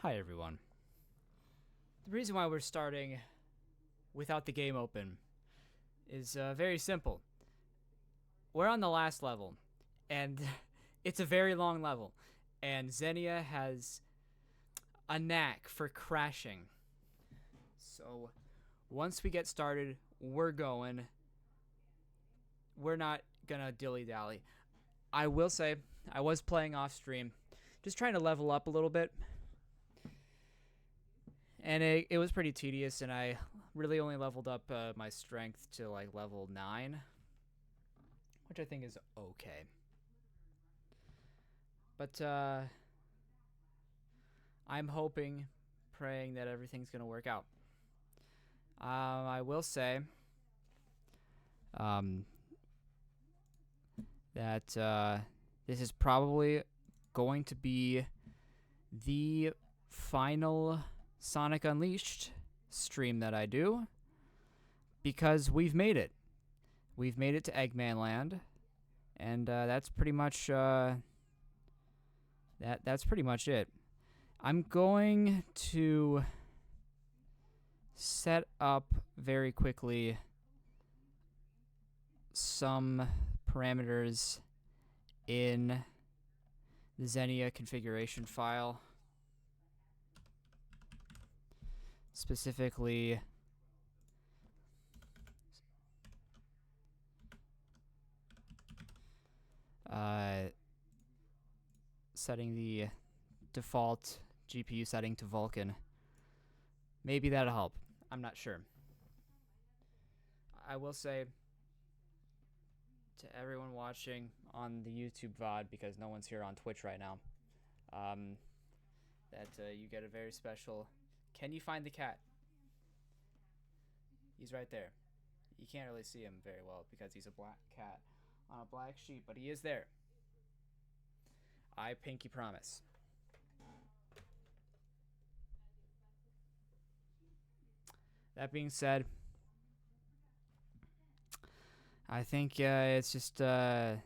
Hi everyone. The reason why we're starting without the game open is very simple. We're on the last level, and it's a very long level, and Xenia has a knack for crashing. So once we get started, we're going. We're not gonna dilly-dally. I will say, I was playing off stream, just trying to level up a little bit. And it was pretty tedious, and I really only leveled up my strength to like level 9, which I think is okay. But I'm hoping, praying that everything's going to work out. I will say that this is probably going to be the final Sonic Unleashed stream that I do, because we've made it. We've made it to Eggman Land, and that's pretty much that's pretty much it. I'm going to set up very quickly some parameters in the Xenia configuration file. Specifically, setting the default GPU setting to Vulkan. Maybe that'll help. I'm not sure. I will say to everyone watching on the YouTube VOD, because no one's here on Twitch right now, that you get a very special... Can you find the cat? He's right there. You can't really see him very well because he's a black cat on a black sheep, but he is there. I pinky promise. That being said, I think it's just I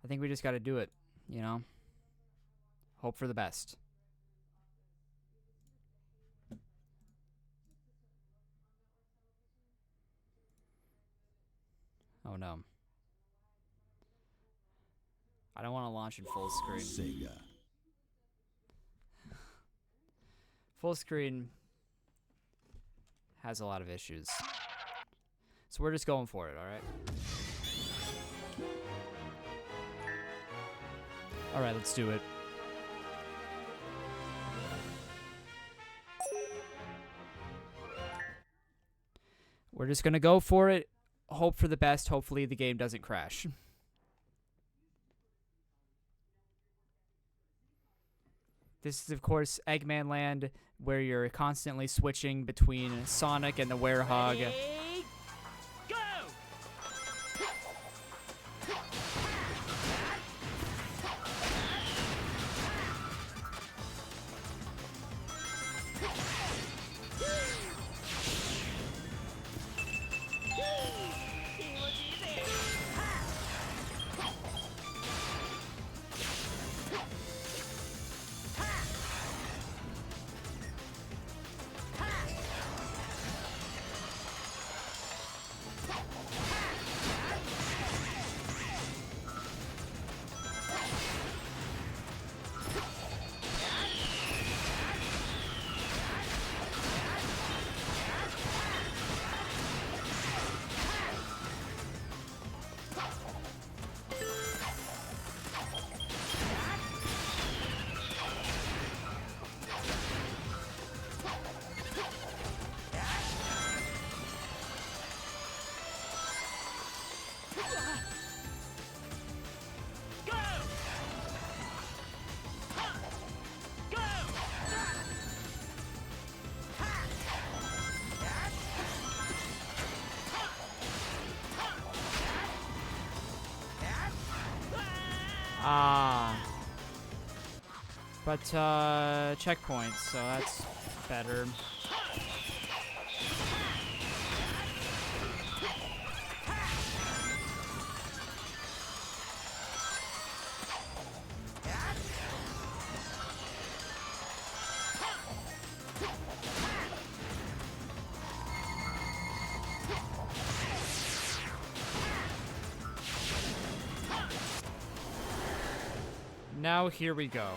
think we just got to do it, you know? Hope for the best. Oh no. I don't want to launch in full screen. Sega. Full screen has a lot of issues. So we're just going for it, alright? Alright, let's do it. We're just gonna go for it. Hope for the best. Hopefully the game doesn't crash. This is, of course, Eggman Land, where you're constantly switching between Sonic and the Werehog. Ready? Go! But checkpoints, so that's better. now here we go.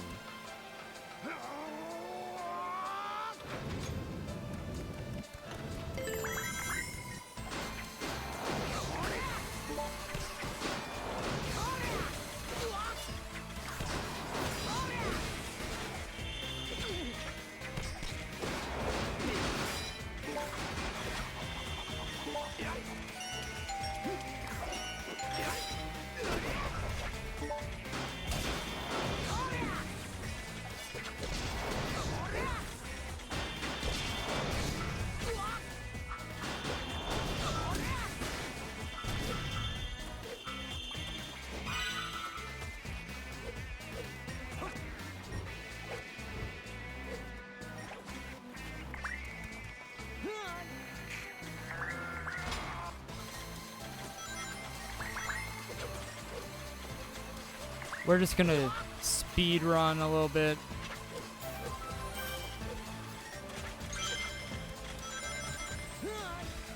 We're just gonna speed run a little bit.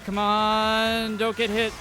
Come on, don't get hit.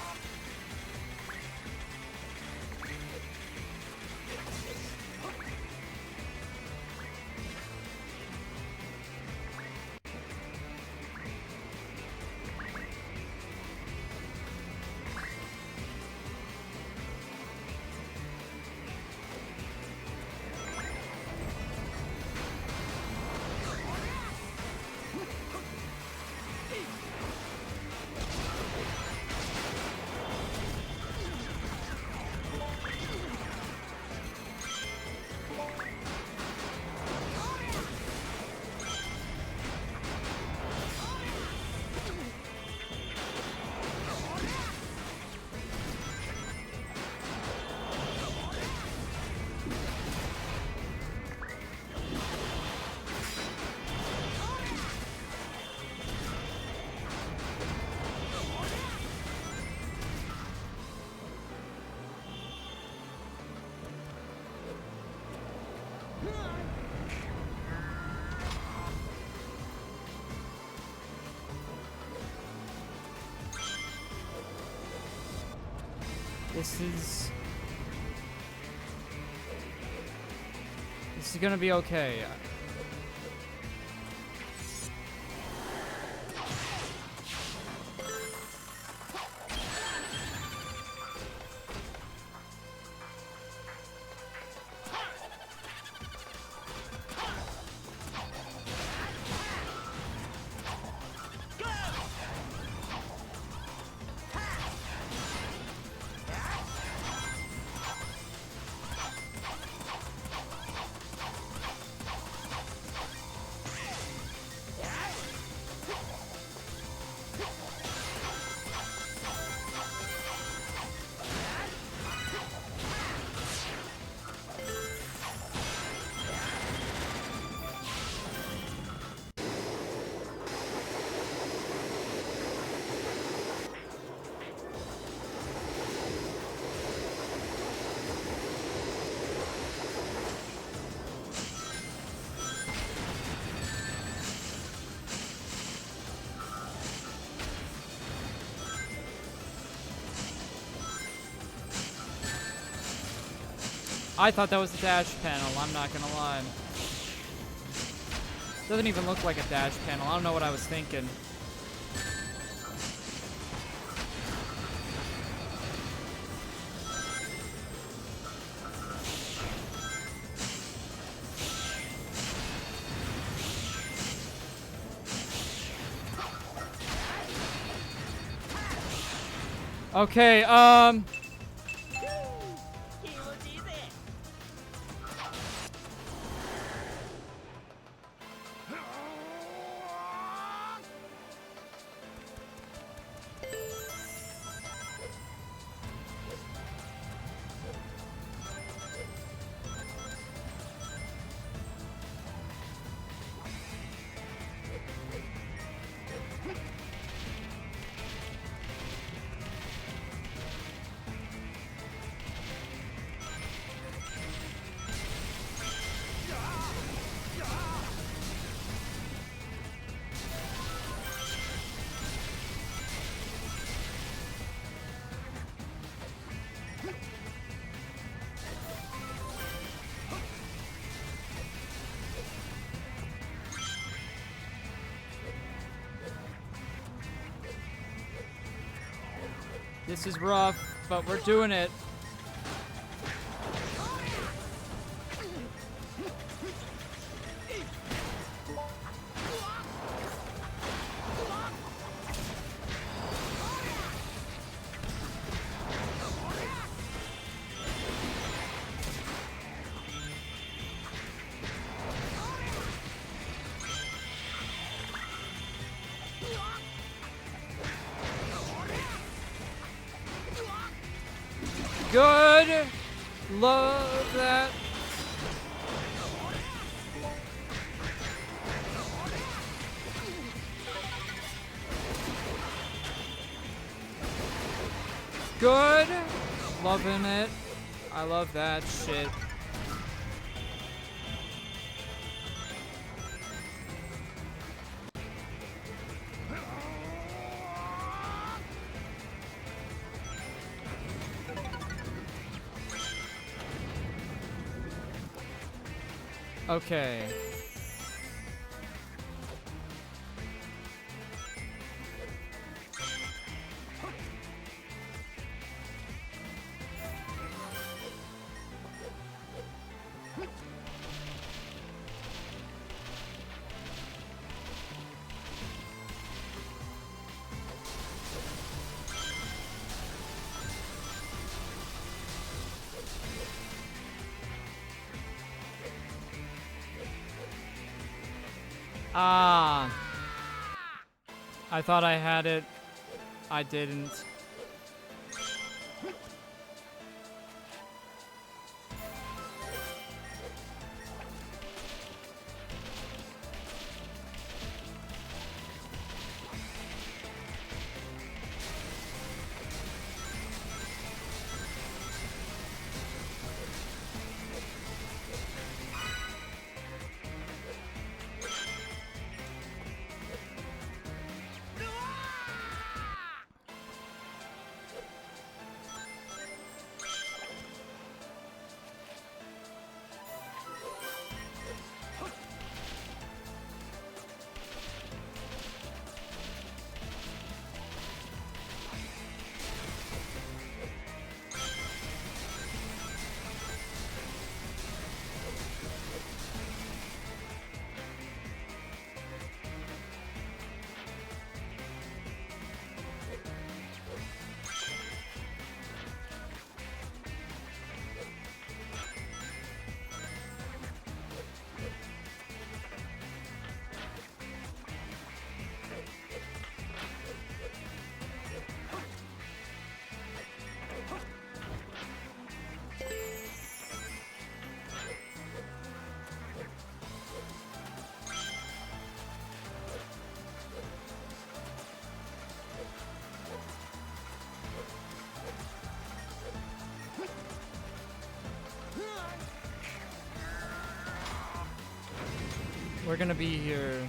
This is gonna be okay. I thought that was the dash panel, I'm not gonna lie. Doesn't even look like a dash panel. I don't know what I was thinking. Okay, This is rough, but we're doing it. Good. Love that. Good. Loving it. I love that shit. Okay. Ah. I thought I had it. I didn't. We're gonna be here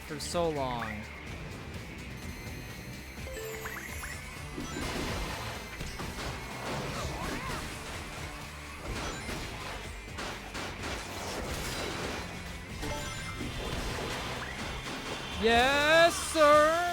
for so long. Yes, sir.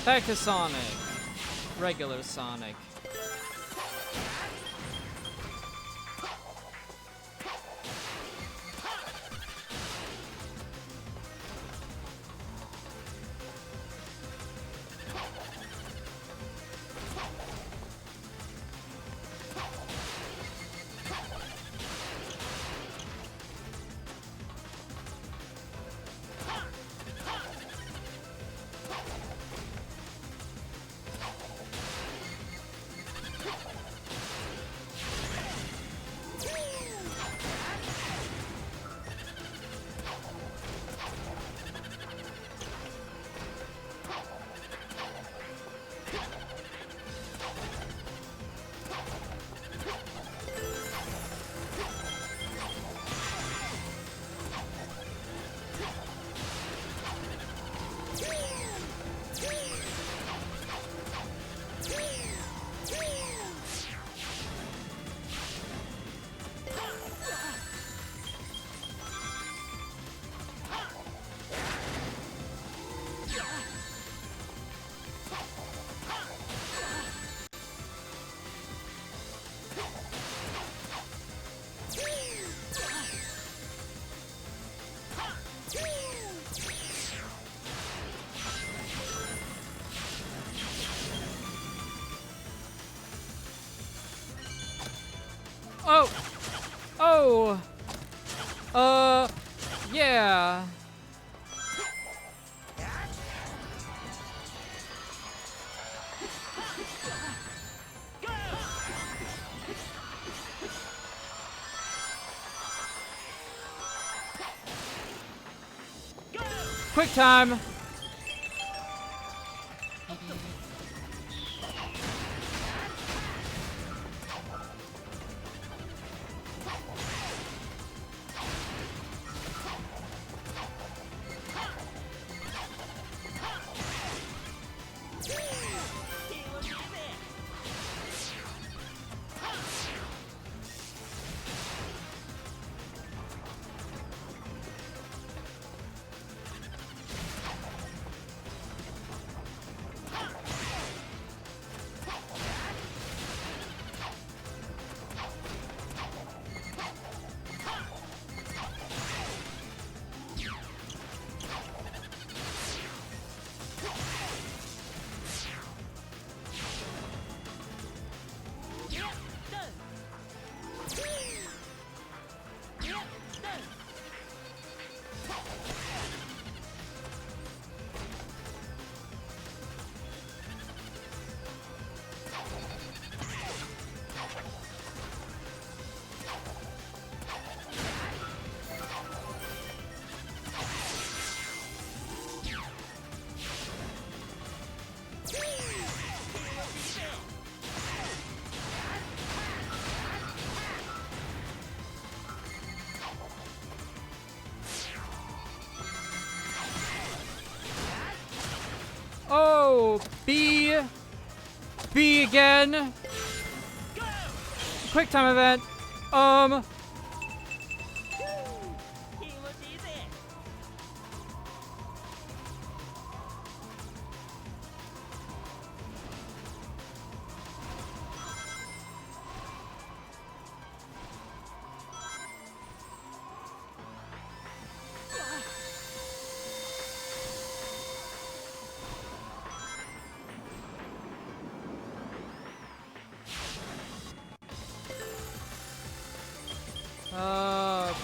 Back to Sonic. Regular Sonic. Oh! Oh! Yeah. Quick time! Oh, B again. Quick time event.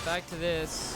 Back to this.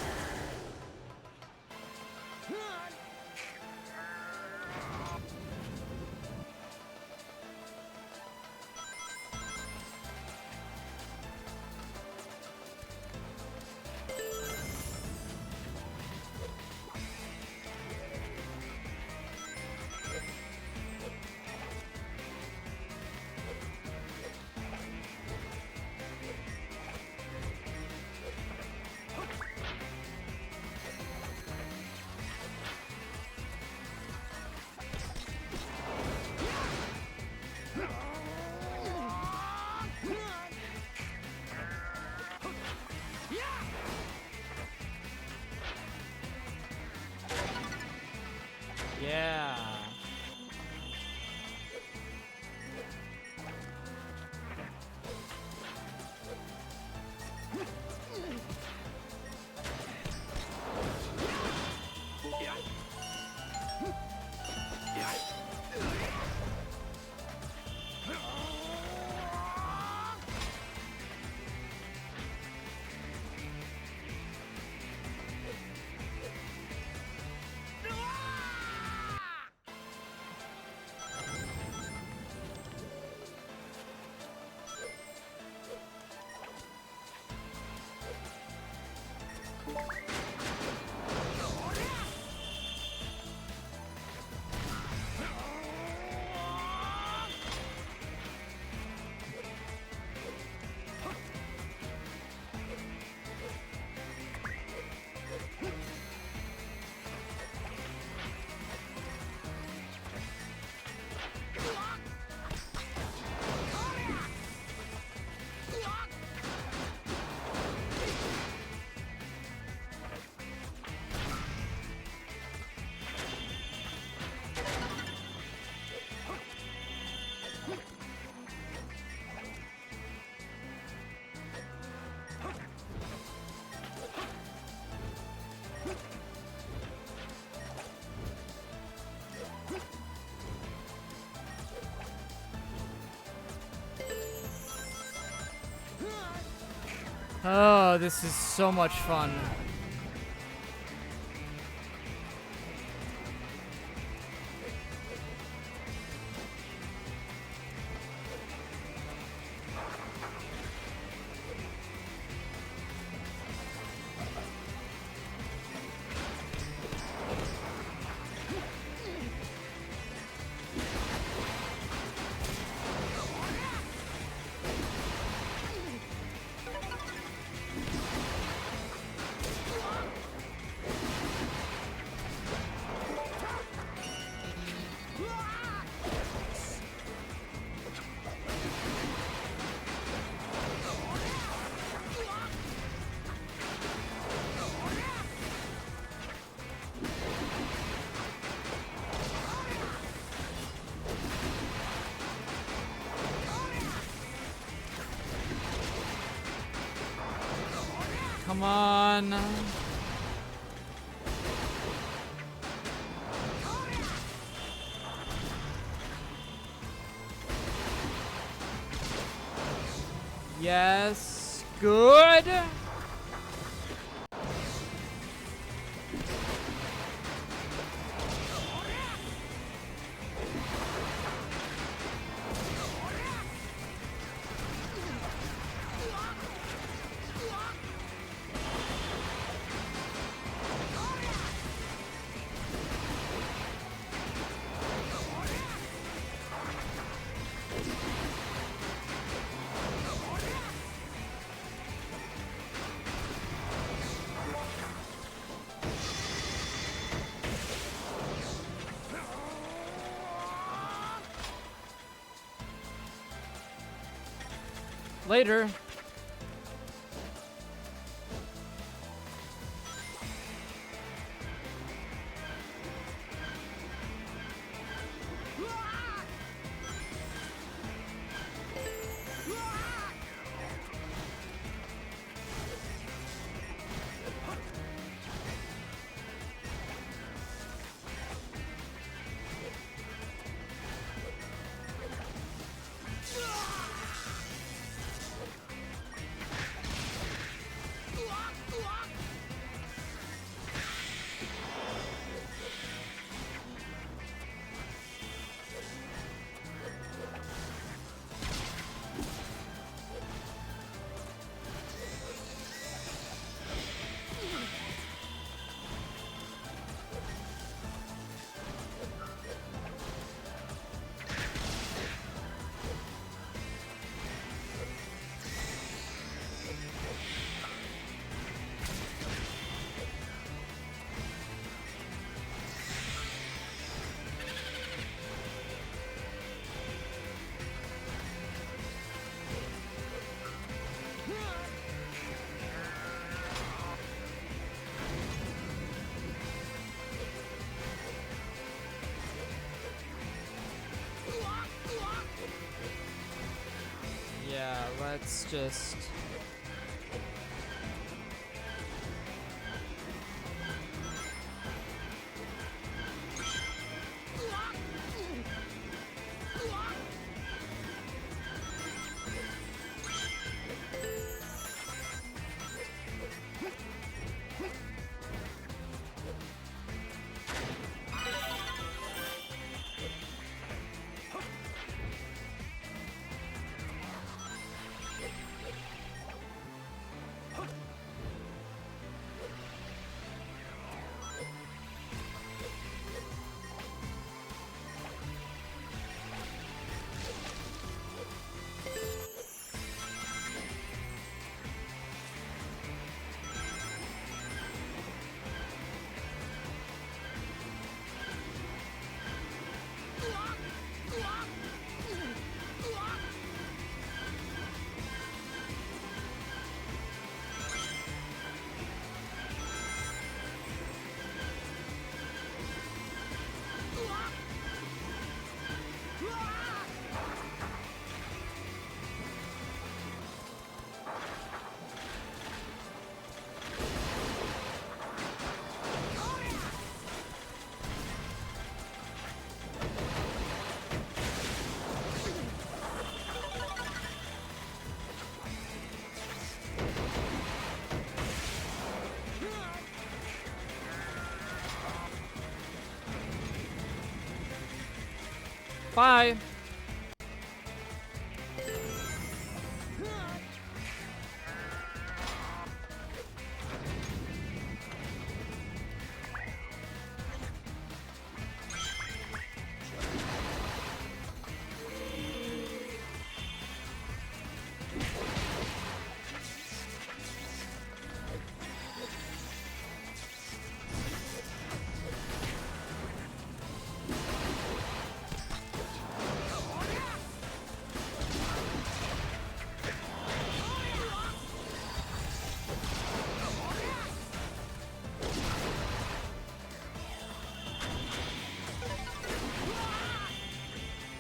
Yeah. Oh, this is so much fun. Come on. Yes. Good. Later. Yeah, let's just... Bye.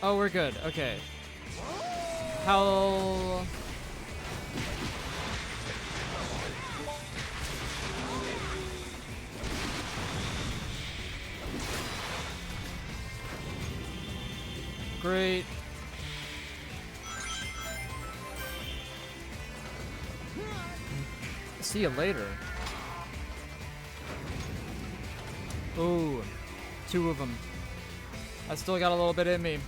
Oh, we're good. Okay. How... Great. See you later. Ooh, 2 of them. I still got a little bit in me.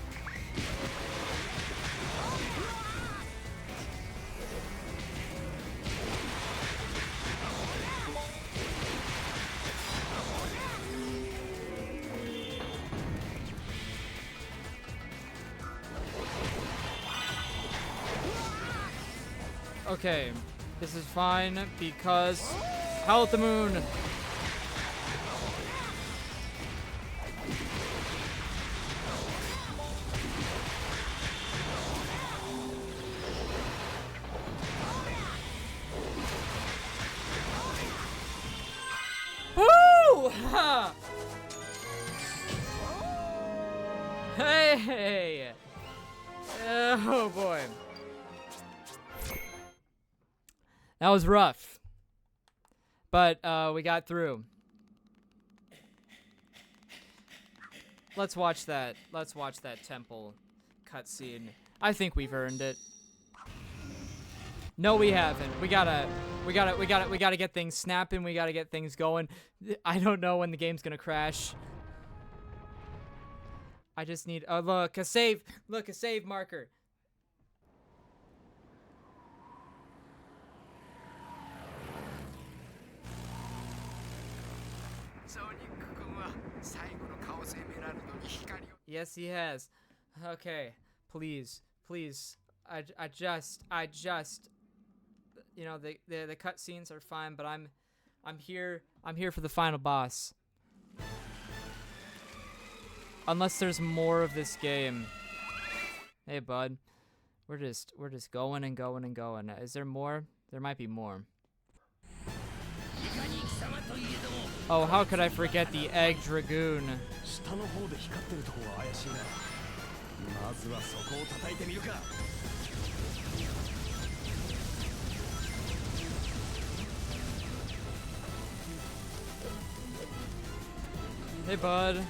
Okay, this is fine because Howl at the Moon. Woo! Ha! Hey! Oh boy. That was rough, but we got through. Let's watch that. Let's watch that temple cutscene. I think we've earned it. No, we haven't. We gotta get things snapping. We gotta get things going. I don't know when the game's gonna crash. I just need. Oh, look, a save. Look, a save marker. Yes, he has. Okay, please. I just, you know, the cutscenes are fine, but I'm here for the final boss. Unless there's more of this game. Hey, bud. We're just going and going and going. Is there more? There might be more. Oh, how could I forget the Egg Dragoon? Hey, bud.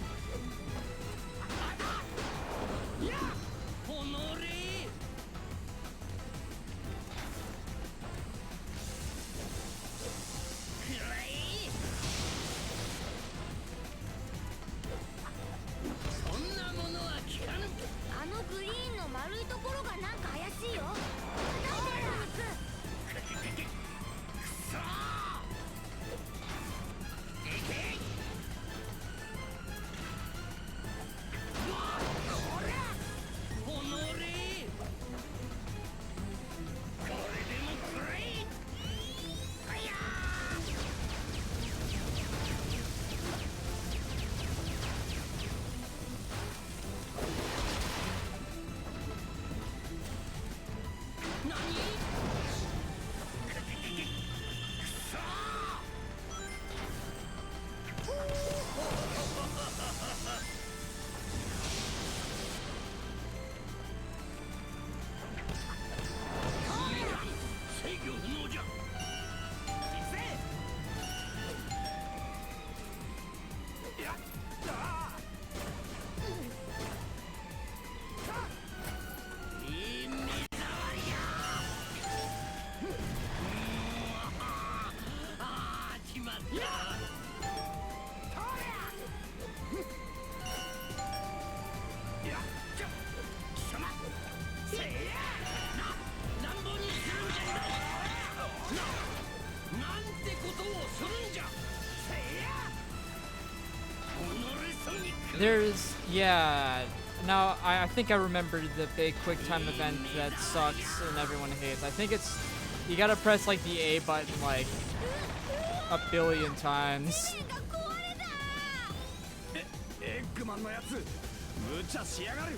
There's, yeah. Now, I think I remember the big quick time event that sucks and everyone hates. I think it's, you gotta press like the A button like a billion times. エッグマンのやつ無茶しやがる。ウ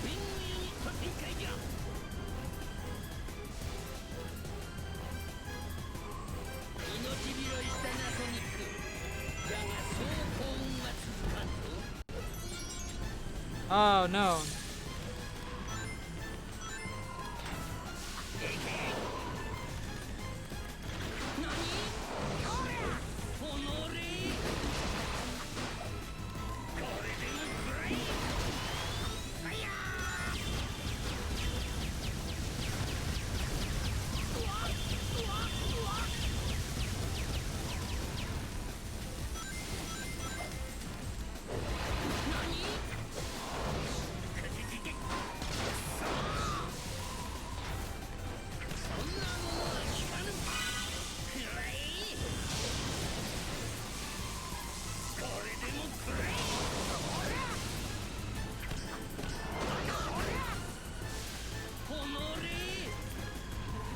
ィンウィンと展開じゃ。命拾いしたなソニック。だがそう幸運は続かんぞ。 Oh no.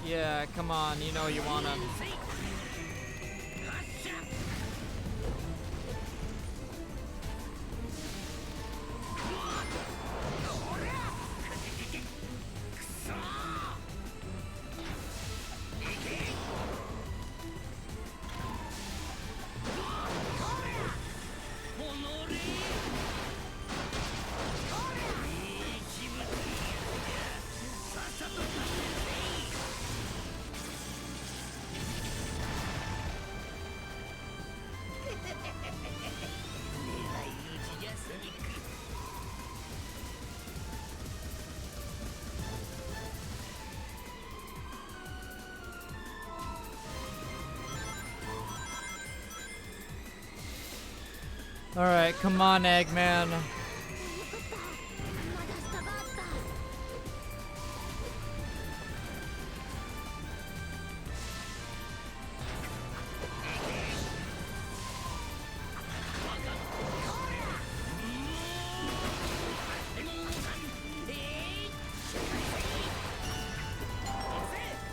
Yeah, come on, you know you wanna. Alright, come on, Eggman.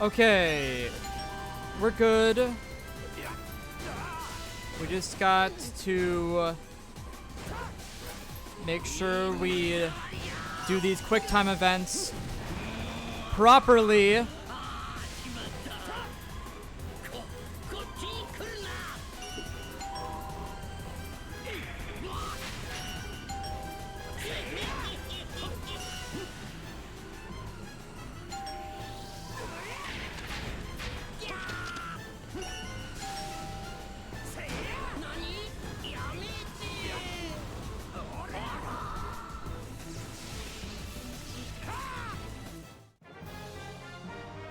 Okay, we're good. We just got to make sure we do these quick time events properly.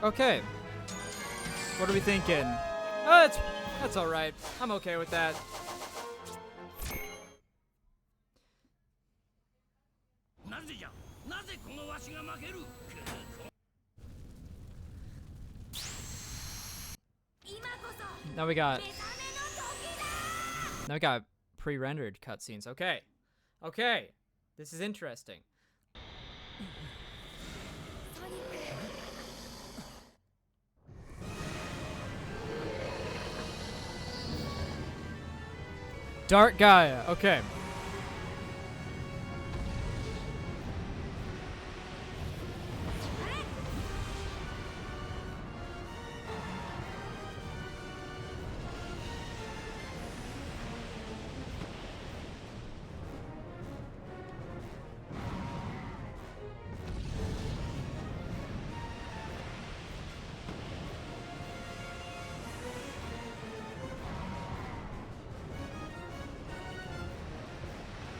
Okay. What are we thinking? Oh, that's all right. I'm okay with that. Now we got pre-rendered cutscenes. Okay. Okay. This is interesting. Dark Gaia, okay.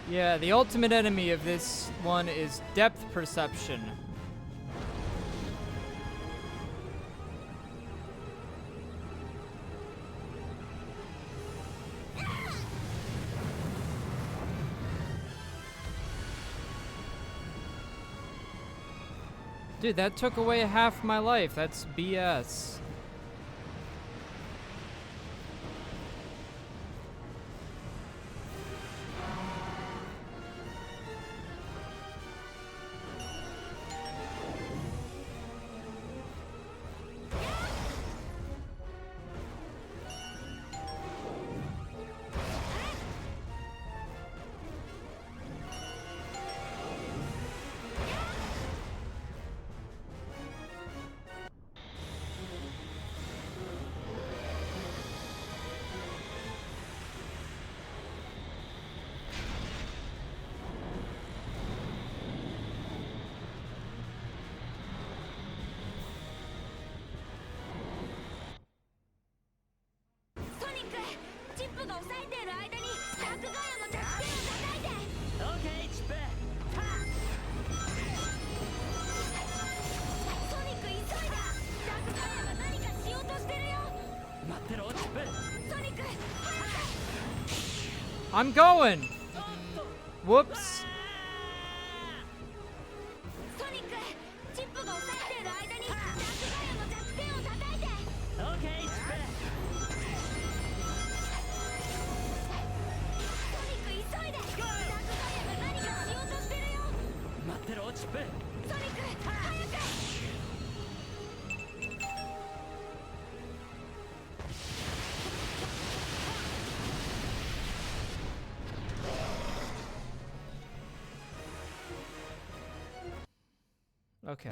Yeah, the ultimate enemy of this one is depth perception. Dude, that took away half my life. That's BS. チップが押さえている間にダークガイアの弱点を叩いて。オッケーチップ。ソニック急いだ。ダークガイアが何かしようとしてるよ。待ってろチップ。ソニック早く。 I'm going. Whoops. ソニックチップが押さえている間にダークガイアの弱点を叩いて。オッケーチップ。ソニック急いで。ダークガイアが何かしようとしてるよ。待ってろチップ。ソニック早く。 Okay.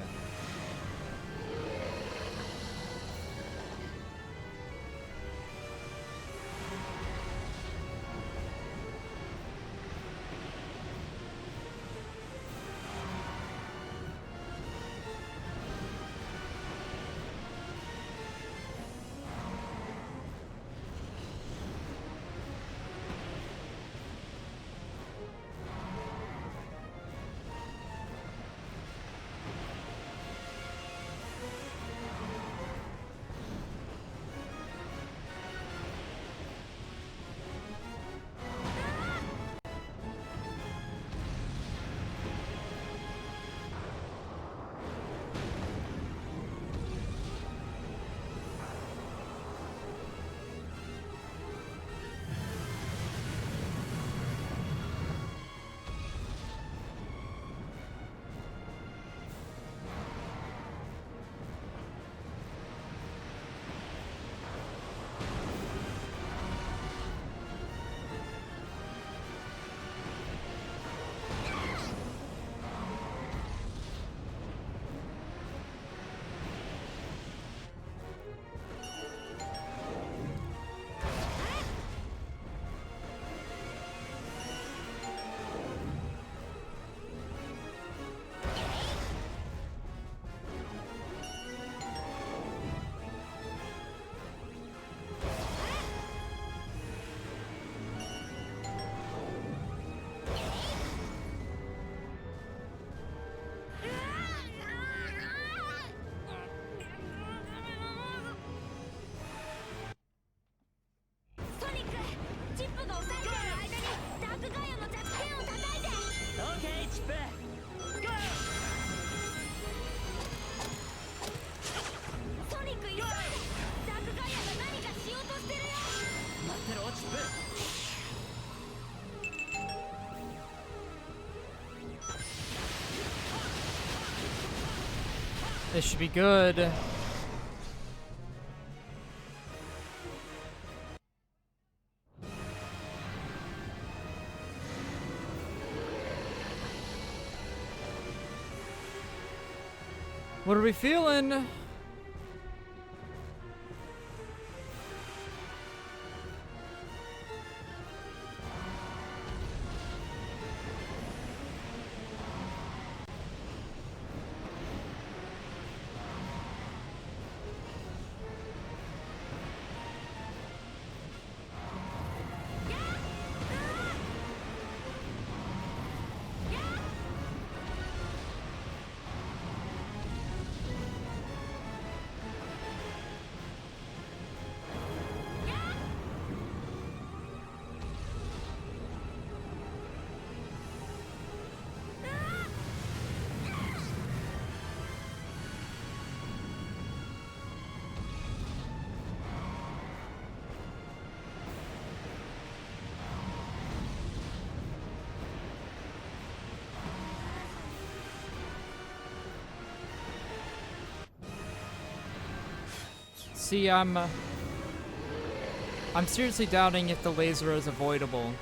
ソニックチップが押さえている間にダークガイアの弱点を叩いて。オッケーチップ。ゴー。ソニック急いで。ダークガイアが何かしようとしてるよ。待ってろチップ。 This should be good. What are we feeling? See, I'm seriously doubting if the laser is avoidable.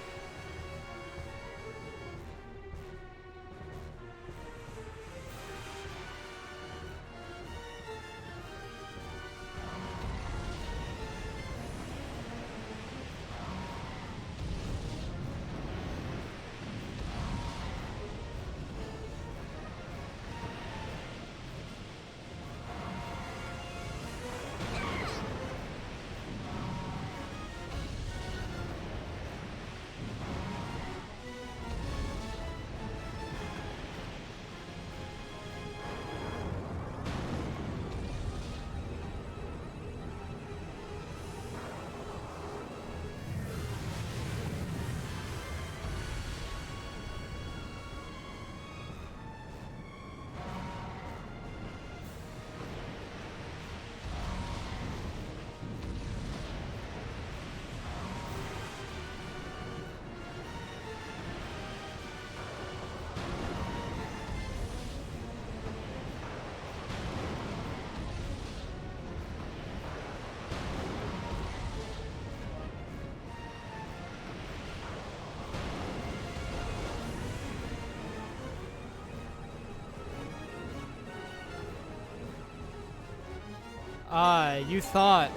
Ah, you thought.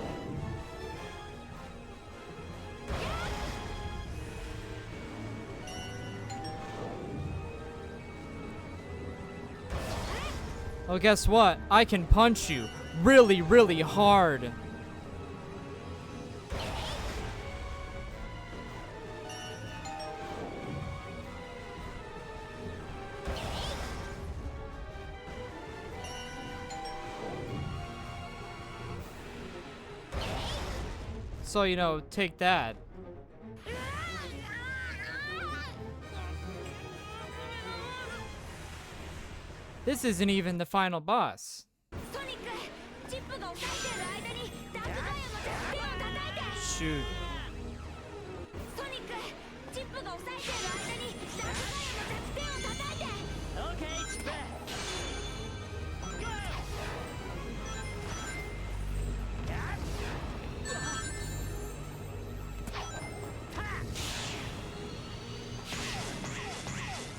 Oh, guess what? I can punch you really, really hard. So, you know, take that. This isn't even the final boss. ソニックチップが押さえてる間にダークガイアの弱点を叩いて Shoot. ソニックチップが押さえてる間にダークガイアの弱点を叩いて OK チップ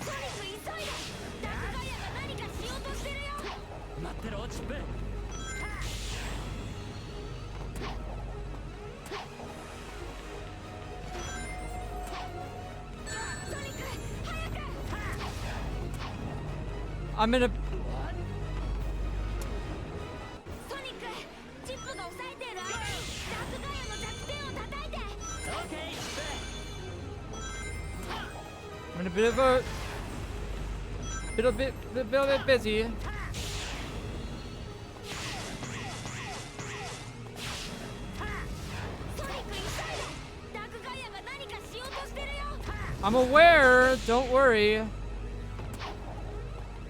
ソニック急いでダークガイアが何かしようとしてるよ 待ってろチップ ソニック早く I'm gonna. ソニックチップが押さえてる間にダークガイアの弱点を叩いて OK チップ I'm in a bit of a. Bit busy. ソニック急いでダークガイアが何かしようとしてるよ I'm aware. Don't worry.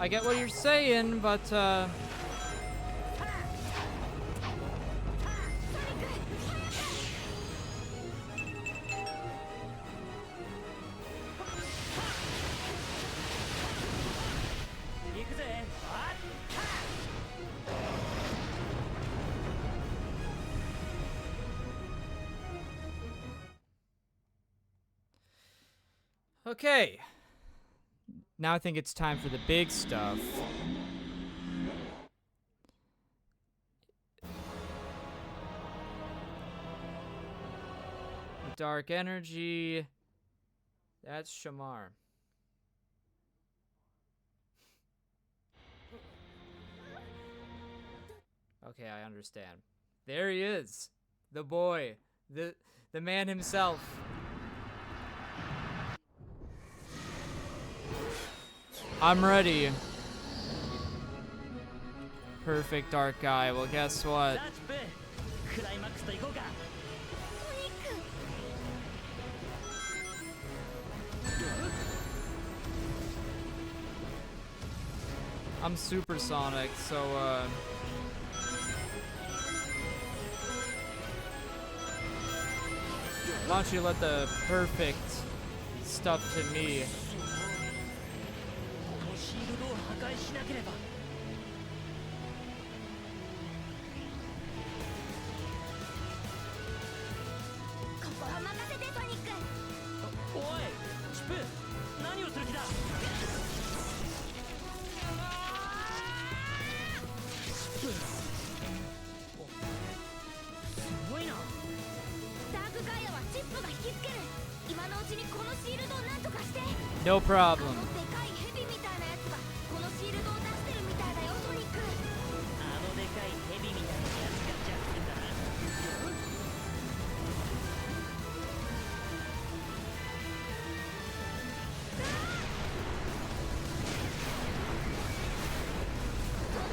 I get what you're saying, but ソニック早く 行くぜあっ okay. Now I think it's time for the big stuff. The dark energy. That's Shamar. Okay, I understand. There he is. The boy. The man himself. I'm ready. Perfect dark guy. Well, guess what? さあチップクライマックスと行こうか ソニック I'm supersonic, so why don't you let the perfect stuff to me? このシールドを破壊しなければ ここは任せてソニック おいチップ何をする気だ すごいな ダークガイアはチップが引きつける今のうちにこのシールドをなんとかして No あ problem. のでかいヘビみたいなやつがこのシールドを出してるみたいだよソニックあのでかいヘビみたいなやつが弱点だな その調子だよソニック ソ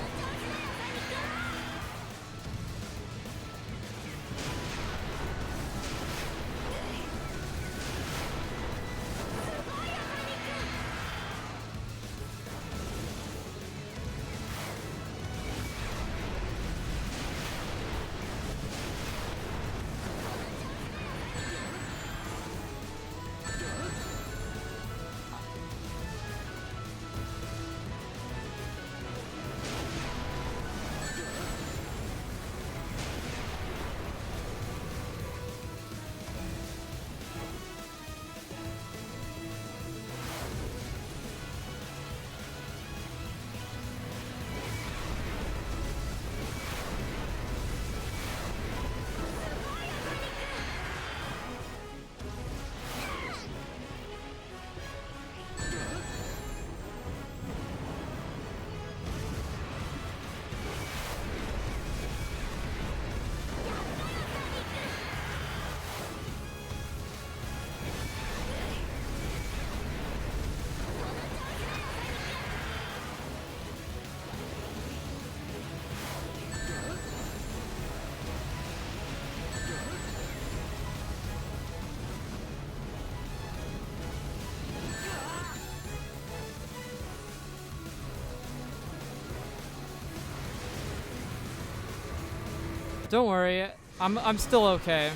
Don't worry, I'm still okay.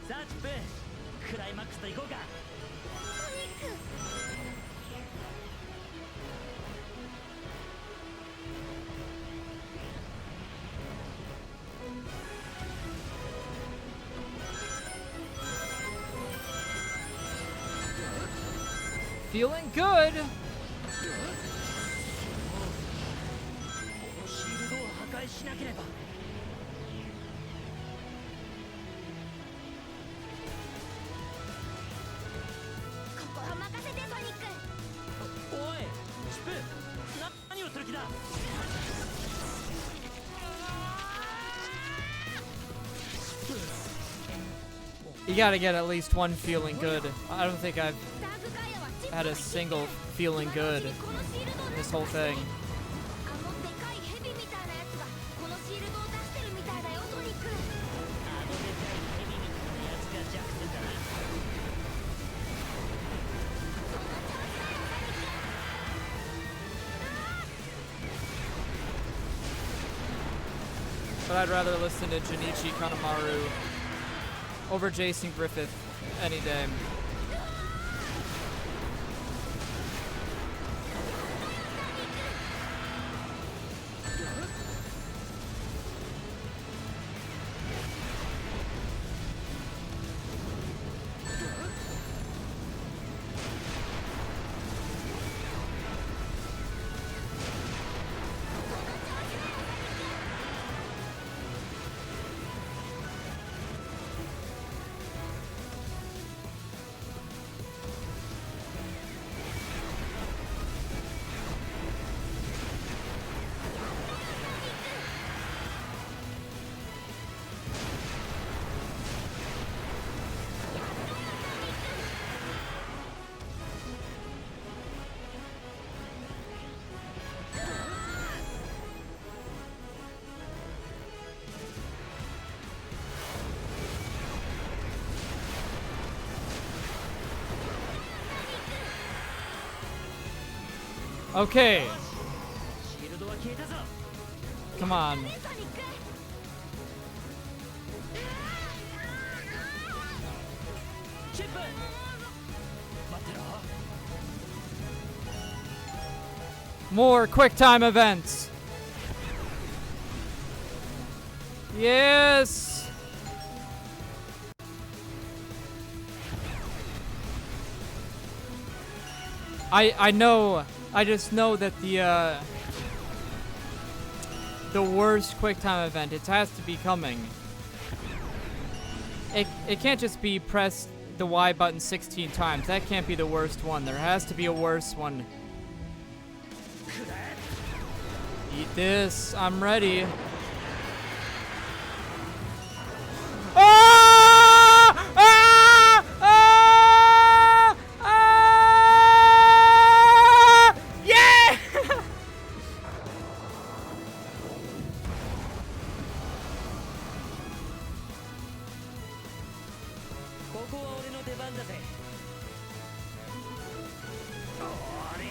さあチップクライマックスと行こうか Feeling good. このシールドを破壊しなければ ここは任せてソニック おいチップ何をする気だ You gotta get at least one feeling good. I don't think I've ダークガイアはチップ had a single feeling good このシールドを in 出 this して whole thing. あのでかいヘビみたいなやつがこのシールドを出してるみたいだよソニックあのでかいヘビみたいなやつが弱点だな But I'd rather listen to Junichi Kanemaru over Jason Griffith any day. Okay, シールドは消えたぞ come on. ソニック チップ待ってろ More quick time events. Yes. I know. I just know that the worst quick time event, it has to be coming. It can't just be press the Y button 16 times. That can't be the worst one. There has to be a worse one. Eat this. I'm ready. Ah! Ah! Ah! Ah! Yeah! ここは俺の出番だぜおりゃ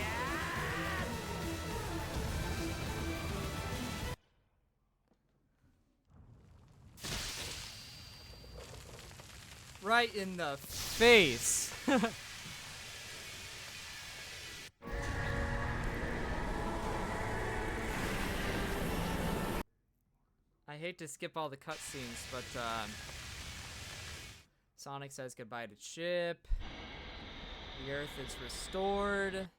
Right in the face. I hate to skip all the cutscenes, but Sonic says goodbye to Chip. The Earth is restored.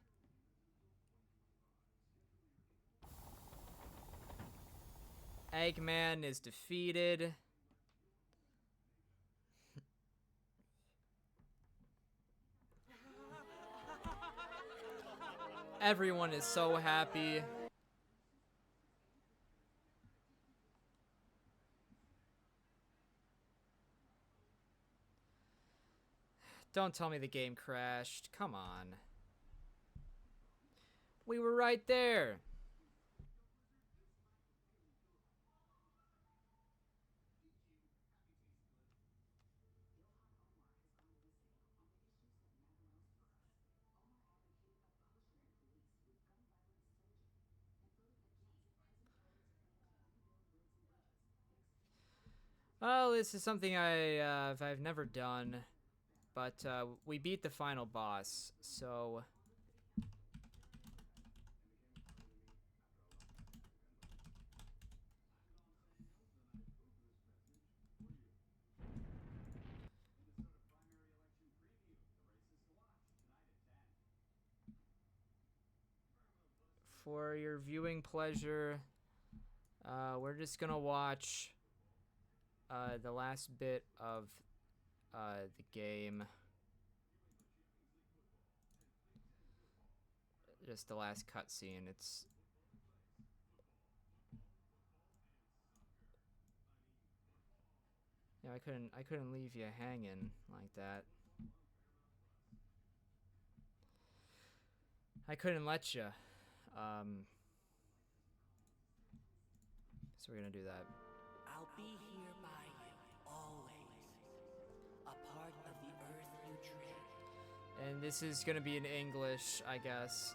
Eggman is defeated. Everyone is so happy. Don't tell me the game crashed. Come on. We were right there. Oh, this is something I've never done, but we beat the final boss, so for your viewing pleasure, we're just gonna watch the last bit of the game. Just the last cutscene. It's yeah, I couldn't leave you hanging like that. I couldn't let you. So we're gonna do that. I'll be here by you, always. A part of the earth you tread. And this is gonna be in English, I guess.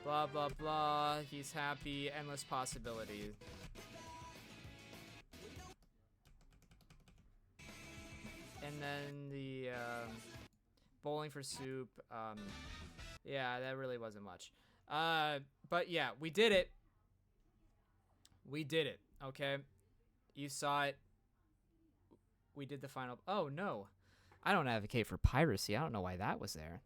Blah blah blah. He's happy. Endless possibilities. And then the bowling for soup. Yeah, that really wasn't much. But yeah, we did it. We did it. Okay, you saw it. We did the final. Oh no, I don't advocate for piracy. I don't know why that was there.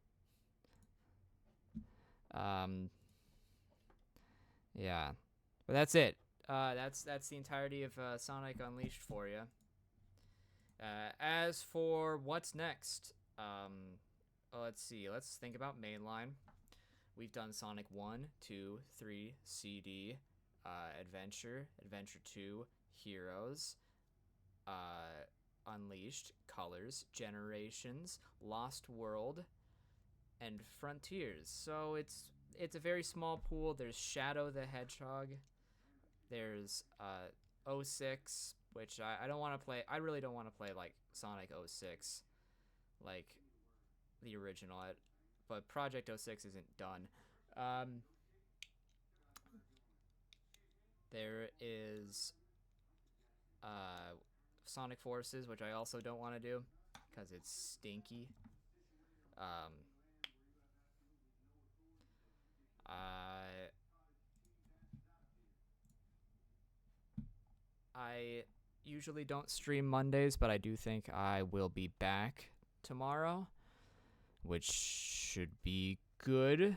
Yeah, but that's it. That's the entirety of Sonic Unleashed for you. As for what's next, let's see. Let's think about mainline. We've done Sonic 1, 2, 3, CD, Adventure, Adventure 2, Heroes, Unleashed, Colors, Generations, Lost World, and Frontiers. So it's a very small pool. There's Shadow the Hedgehog. There's 06, which I don't want to play. I really don't want to play like Sonic 06, like the original. But Project 06 isn't done. There is Sonic Forces, which I also don't want to do because it's stinky. I usually don't stream Mondays, but I do think I will be back tomorrow, which should be good.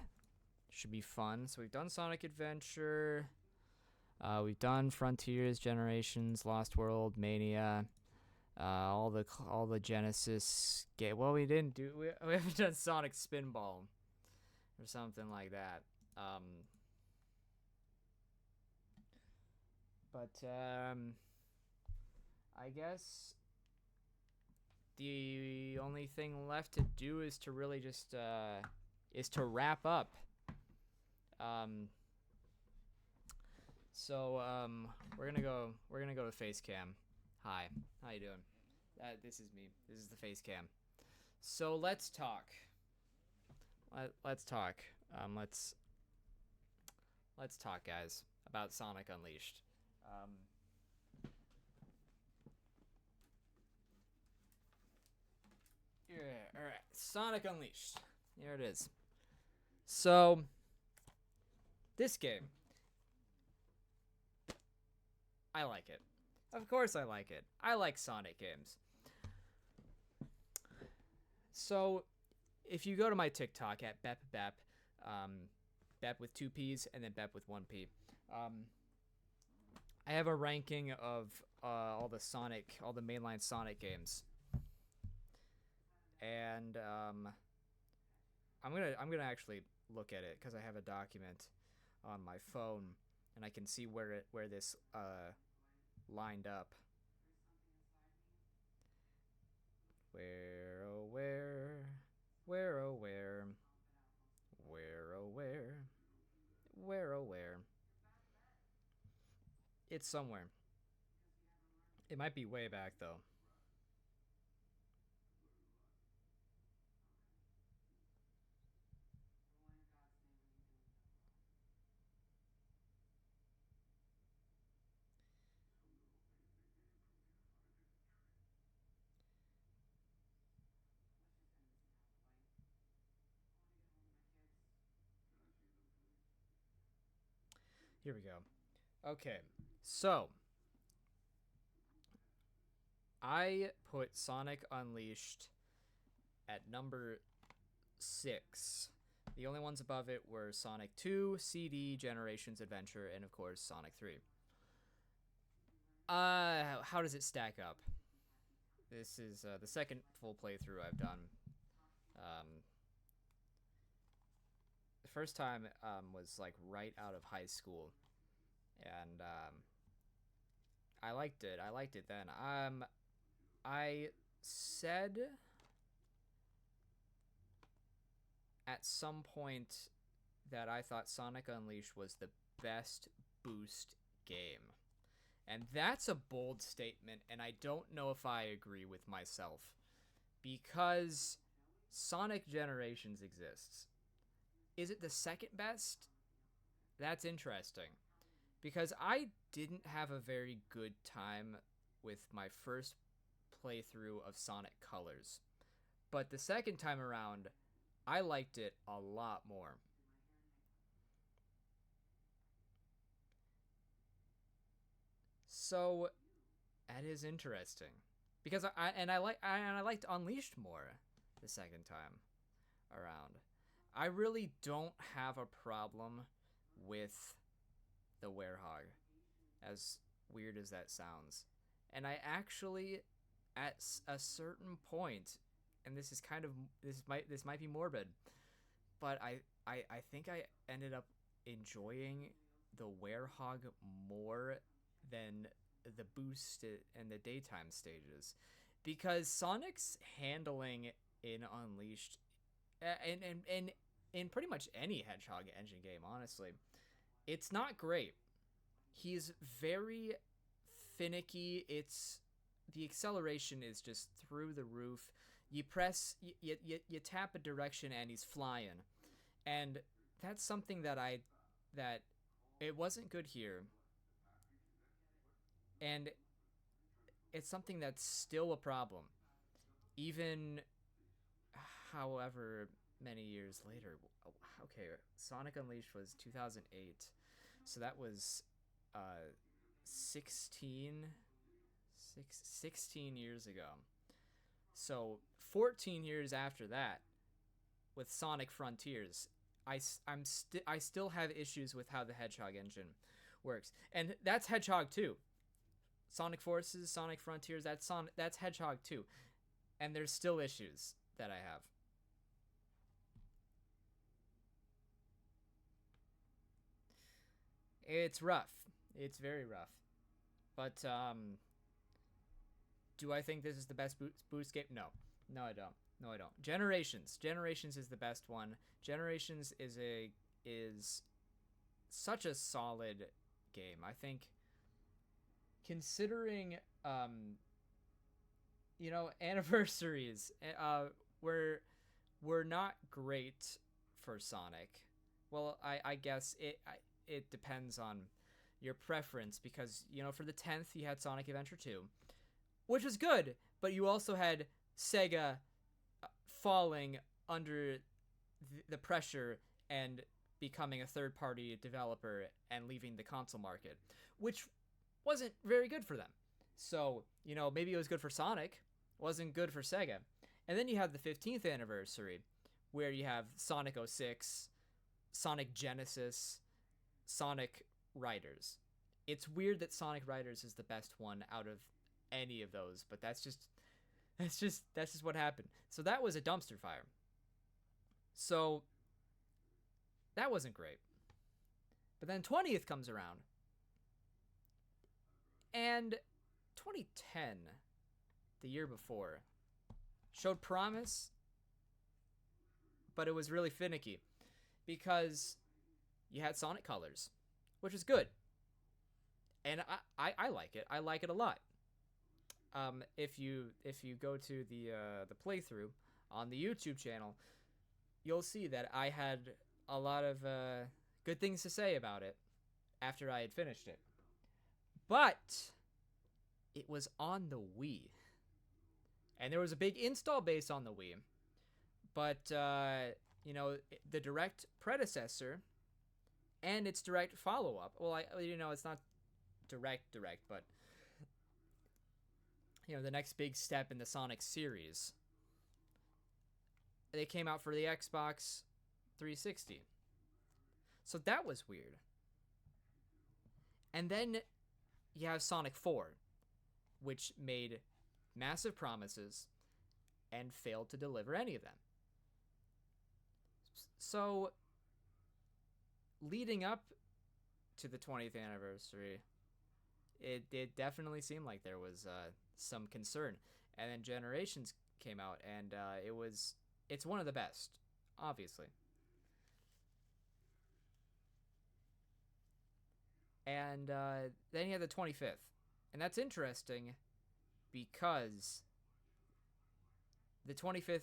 Should be fun. So we've done Sonic Adventure. We've done Frontiers, Generations, Lost World, Mania. All the Genesis game. Well, we didn't do. We haven't done Sonic Spinball or something like that. But I guess the only thing left to do is to really just is to wrap up. So we're gonna go to face cam. Hi, how you doing? This is me. This is the face cam. So let's talk. Let's talk. Let's talk, guys, about Sonic Unleashed. Yeah, all right. Sonic Unleashed. Here it is. So this game, I like it. Of course I like it. I like Sonic games. So if you go to my TikTok at BepBep, Bep with 2 P's and then Bep with 1 P, I have a ranking of all the mainline Sonic games, and I'm gonna actually look at it because I have a document on my phone and I can see where this lined up. Where oh where oh where oh where oh where. It's somewhere. It might be way back though. Here we go. Okay, so I put Sonic Unleashed at number 6. The only ones above it were Sonic 2, CD, Generations Adventure, and of course Sonic 3. How does it stack up? This is the second full playthrough I've done. The first time was like right out of high school, and I liked it. I liked it then. I said at some point that I thought Sonic Unleashed was the best boost game. And that's a bold statement, and I don't know if I agree with myself. Because Sonic Generations exists. Is it the second best? That's interesting. Because I didn't have a very good time with my first playthrough of Sonic Colors. But the second time around, I liked it a lot more. So that is interesting, because I liked Unleashed more the second time around. I really don't have a problem with the Werehog, as weird as that sounds. And I actually, at a certain point, and this is kind of this might be morbid, but I think I ended up enjoying the Werehog more than the boost and the daytime stages, because Sonic's handling in Unleashed and in pretty much any Hedgehog engine game, honestly, it's not great. He's very finicky. The acceleration is just through the roof. You press, you tap a direction and he's flying, and that's something that it wasn't good here. And it's something that's still a problem, even however many years later. Okay, Sonic Unleashed was 2008, so that was 16 years ago. So 14 years after that, with Sonic Frontiers, I still have issues with how the Hedgehog engine works, and that's Hedgehog 2. Sonic Forces, Sonic Frontiers, that's Hedgehog 2. And there's still issues that I have. It's rough. It's very rough. But do I think this is the best boost game? No. No, I don't. No, I don't. Generations is the best one. Generations is such a solid game. I think, considering anniversaries were not great for Sonic. Well, I guess it depends on your preference, because for the 10th you had Sonic Adventure 2, which was good, but you also had Sega falling under the pressure and becoming a third-party developer and leaving the console market, which wasn't very good for them. So, maybe it was good for Sonic, wasn't good for Sega. And then you have the 15th anniversary, where you have Sonic 06, Sonic Genesis, Sonic Riders. It's weird that Sonic Riders is the best one out of any of those, but that's just what happened. So that was a dumpster fire. So that wasn't great. But then 20th comes around. And 2010, the year before, showed promise, but it was really finicky, because you had Sonic Colors, which is good. And I like it. I like it a lot. If you go to the playthrough on the YouTube channel, you'll see that I had a lot of good things to say about it after I had finished it. But it was on the Wii, and there was a big install base on the Wii. But the direct predecessor and its direct follow-up. Well, it's not direct, but the next big step in the Sonic series. They came out for the Xbox 360. So that was weird. And then you have Sonic 4, which made massive promises and failed to deliver any of them. So, leading up to the 20th anniversary, it definitely seemed like there was some concern. And then Generations came out, and it's one of the best, obviously. And then you had the 25th. And that's interesting because the 25th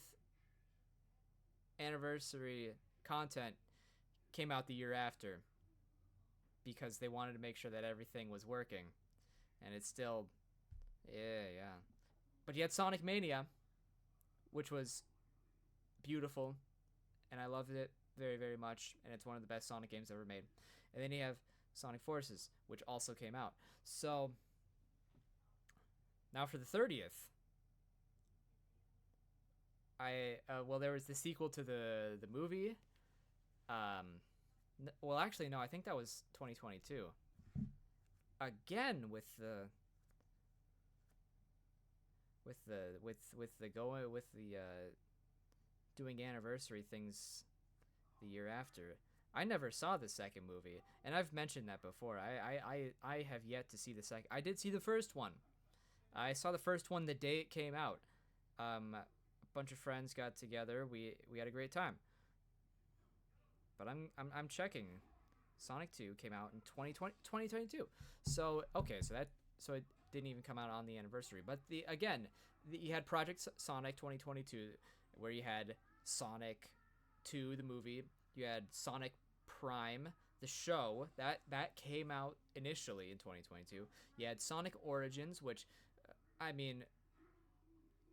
anniversary content came out the year after because they wanted to make sure that everything was working. And it's still, yeah. But you had Sonic Mania, which was beautiful, and I loved it very, very much, and it's one of the best Sonic games ever made. And then you have Sonic Forces, which also came out. So, now for the 30th, there was the sequel to the movie. Well, actually, no, I think that was 2022. Again, with the doing anniversary things the year after. I never saw the second movie, and I've mentioned that before. I have yet to see the second. I did see the first one. I saw the first one the day it came out. A bunch of friends got together. We had a great time. But I'm checking. Sonic 2 came out in 2022. So it didn't even come out on the anniversary. But you had Project Sonic 2022, where you had Sonic 2 the movie. You had Sonic Prime the show that came out initially in 2022. You had Sonic Origins, which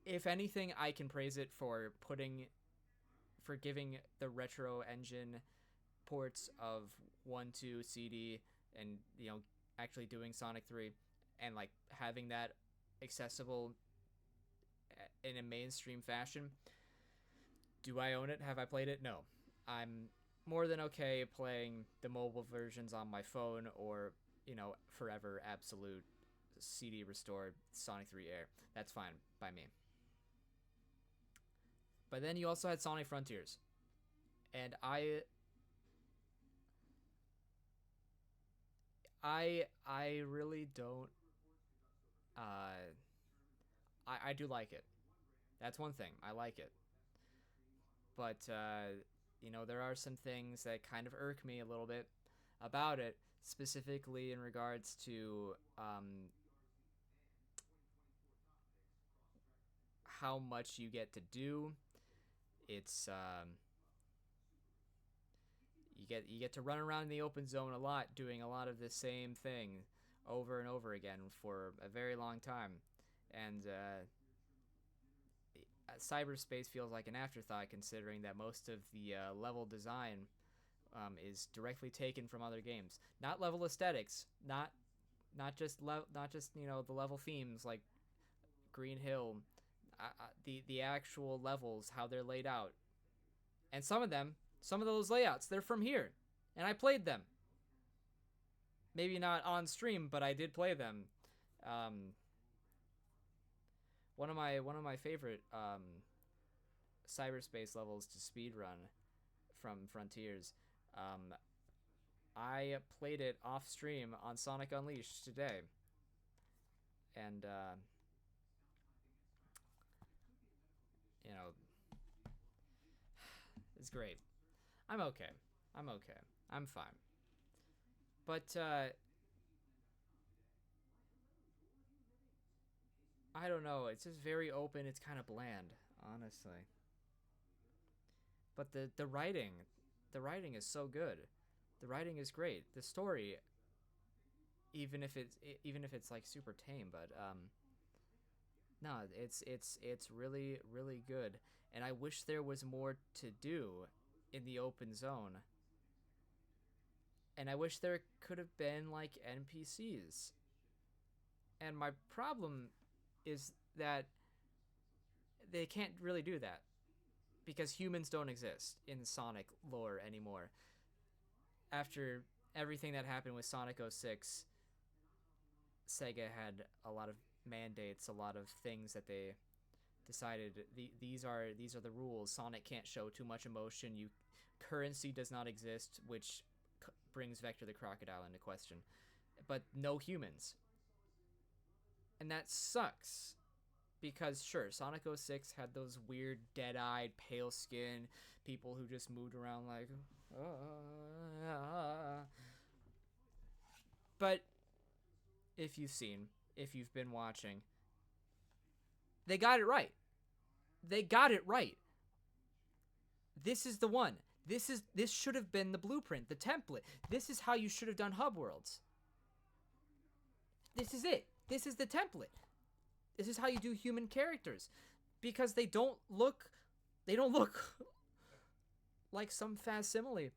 if anything, I can praise it for giving the retro engine ports of 1-2 CD and actually doing Sonic 3 and like having that accessible in a mainstream fashion. Do I own it? Have I played it? No. I'm more than okay playing the mobile versions on my phone or forever absolute CD restored Sonic 3 Air. That's fine by me. But then you also had Sonic Frontiers, and I really don't. I do like it. That's one thing. I like it. But there are some things that kind of irk me a little bit about it, specifically in regards to how much you get to do. It's you get to run around in the open zone a lot, doing a lot of the same thing over and over again for a very long time, and cyberspace feels like an afterthought, considering that most of the level design is directly taken from other games. Not level aesthetics, not just the level themes like Green Hill. The actual levels, how they're laid out, and some of those layouts, they're from here, and I played them. Maybe not on stream, but I did play them. One of my favorite cyberspace levels to speedrun from Frontiers. I played it off stream on Sonic Unleashed today, and it's great. I'm okay. I'm fine. But I don't know. It's just very open. It's kind of bland, honestly. But the writing is so good. The writing is great. The story, even if it's like super tame, but no, it's really, really good. And I wish there was more to do in the open zone. And I wish there could have been like NPCs. And my problem is that they can't really do that because humans don't exist in Sonic lore anymore. After everything that happened with Sonic 06, Sega had a lot of mandates, a lot of things that they decided these are the rules. Sonic can't show too much emotion. Currency does not exist, which brings Vector the Crocodile into question. But no humans. And that sucks. Because sure, Sonic 06 had those weird dead-eyed, pale-skinned people who just moved around like But if you've been watching, they got it right. They got it right. This is the one. This should have been the blueprint, the template. This is how you should have done hub worlds. This is it. This is the template. This is how you do human characters, because they don't look like some facsimile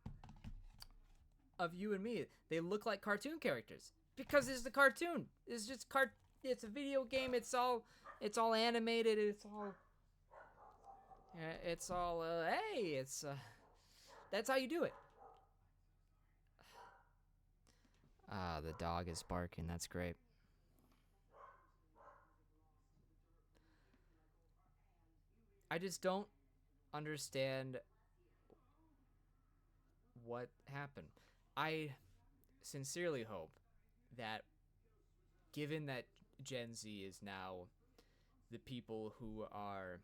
of you and me. They look like cartoon characters because it's the cartoon. It's just it's a video game. It's all animated. That's how you do it. The dog is barking. That's great. I just don't understand what happened. I sincerely hope that, given that Gen Z is now the people who are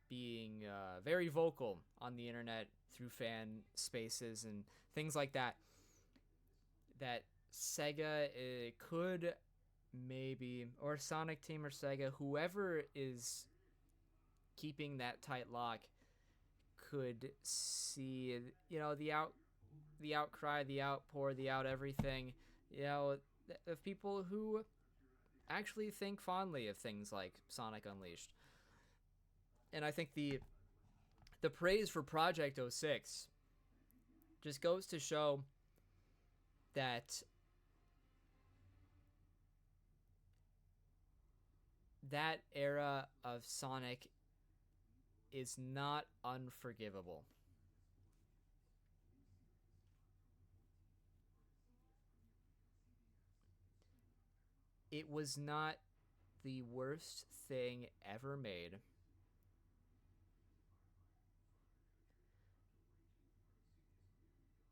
being very vocal on the internet through fan spaces and things like that, that Sega could maybe, or Sonic Team or Sega, whoever is keeping that tight lock, could see, the outcry, the outpour, the out everything, of people who actually think fondly of things like Sonic Unleashed. And I think the praise for Project 06 just goes to show that era of Sonic is not unforgivable. It was not the worst thing ever made.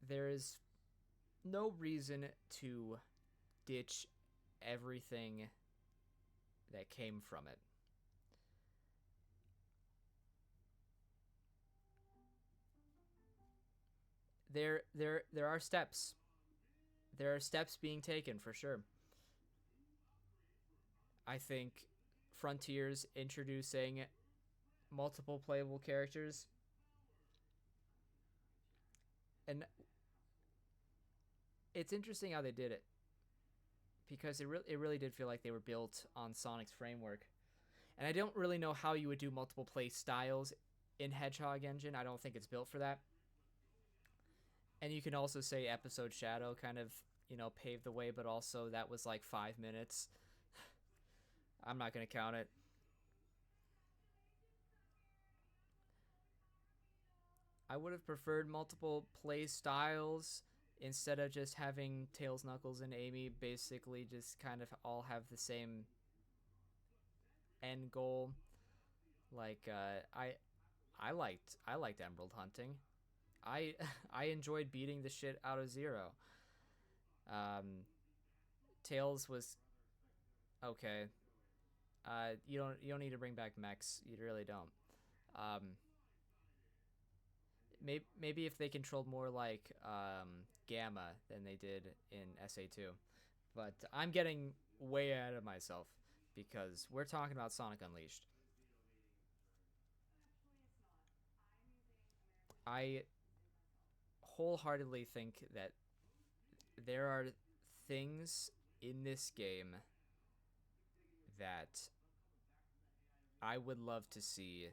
There is no reason to ditch everything that came from it. There are steps. There are steps being taken for sure. I think Frontiers introducing multiple playable characters, and it's interesting how they did it, because it really did feel like they were built on Sonic's framework. And I don't really know how you would do multiple play styles in Hedgehog Engine. I don't think it's built for that. And you can also say Episode Shadow kind of, paved the way, but also that was like 5 minutes. I'm not going to count it. I would have preferred multiple play styles instead of just having Tails, Knuckles, and Amy basically just kind of all have the same end goal. Like I liked Emerald hunting. I enjoyed beating the shit out of Zero. Tails was okay. You don't need to bring back mechs. You really don't. Maybe if they controlled more like Gamma than they did in SA2. But I'm getting way ahead of myself because we're talking about Sonic Unleashed. I wholeheartedly think that there are things in this game that I would love to see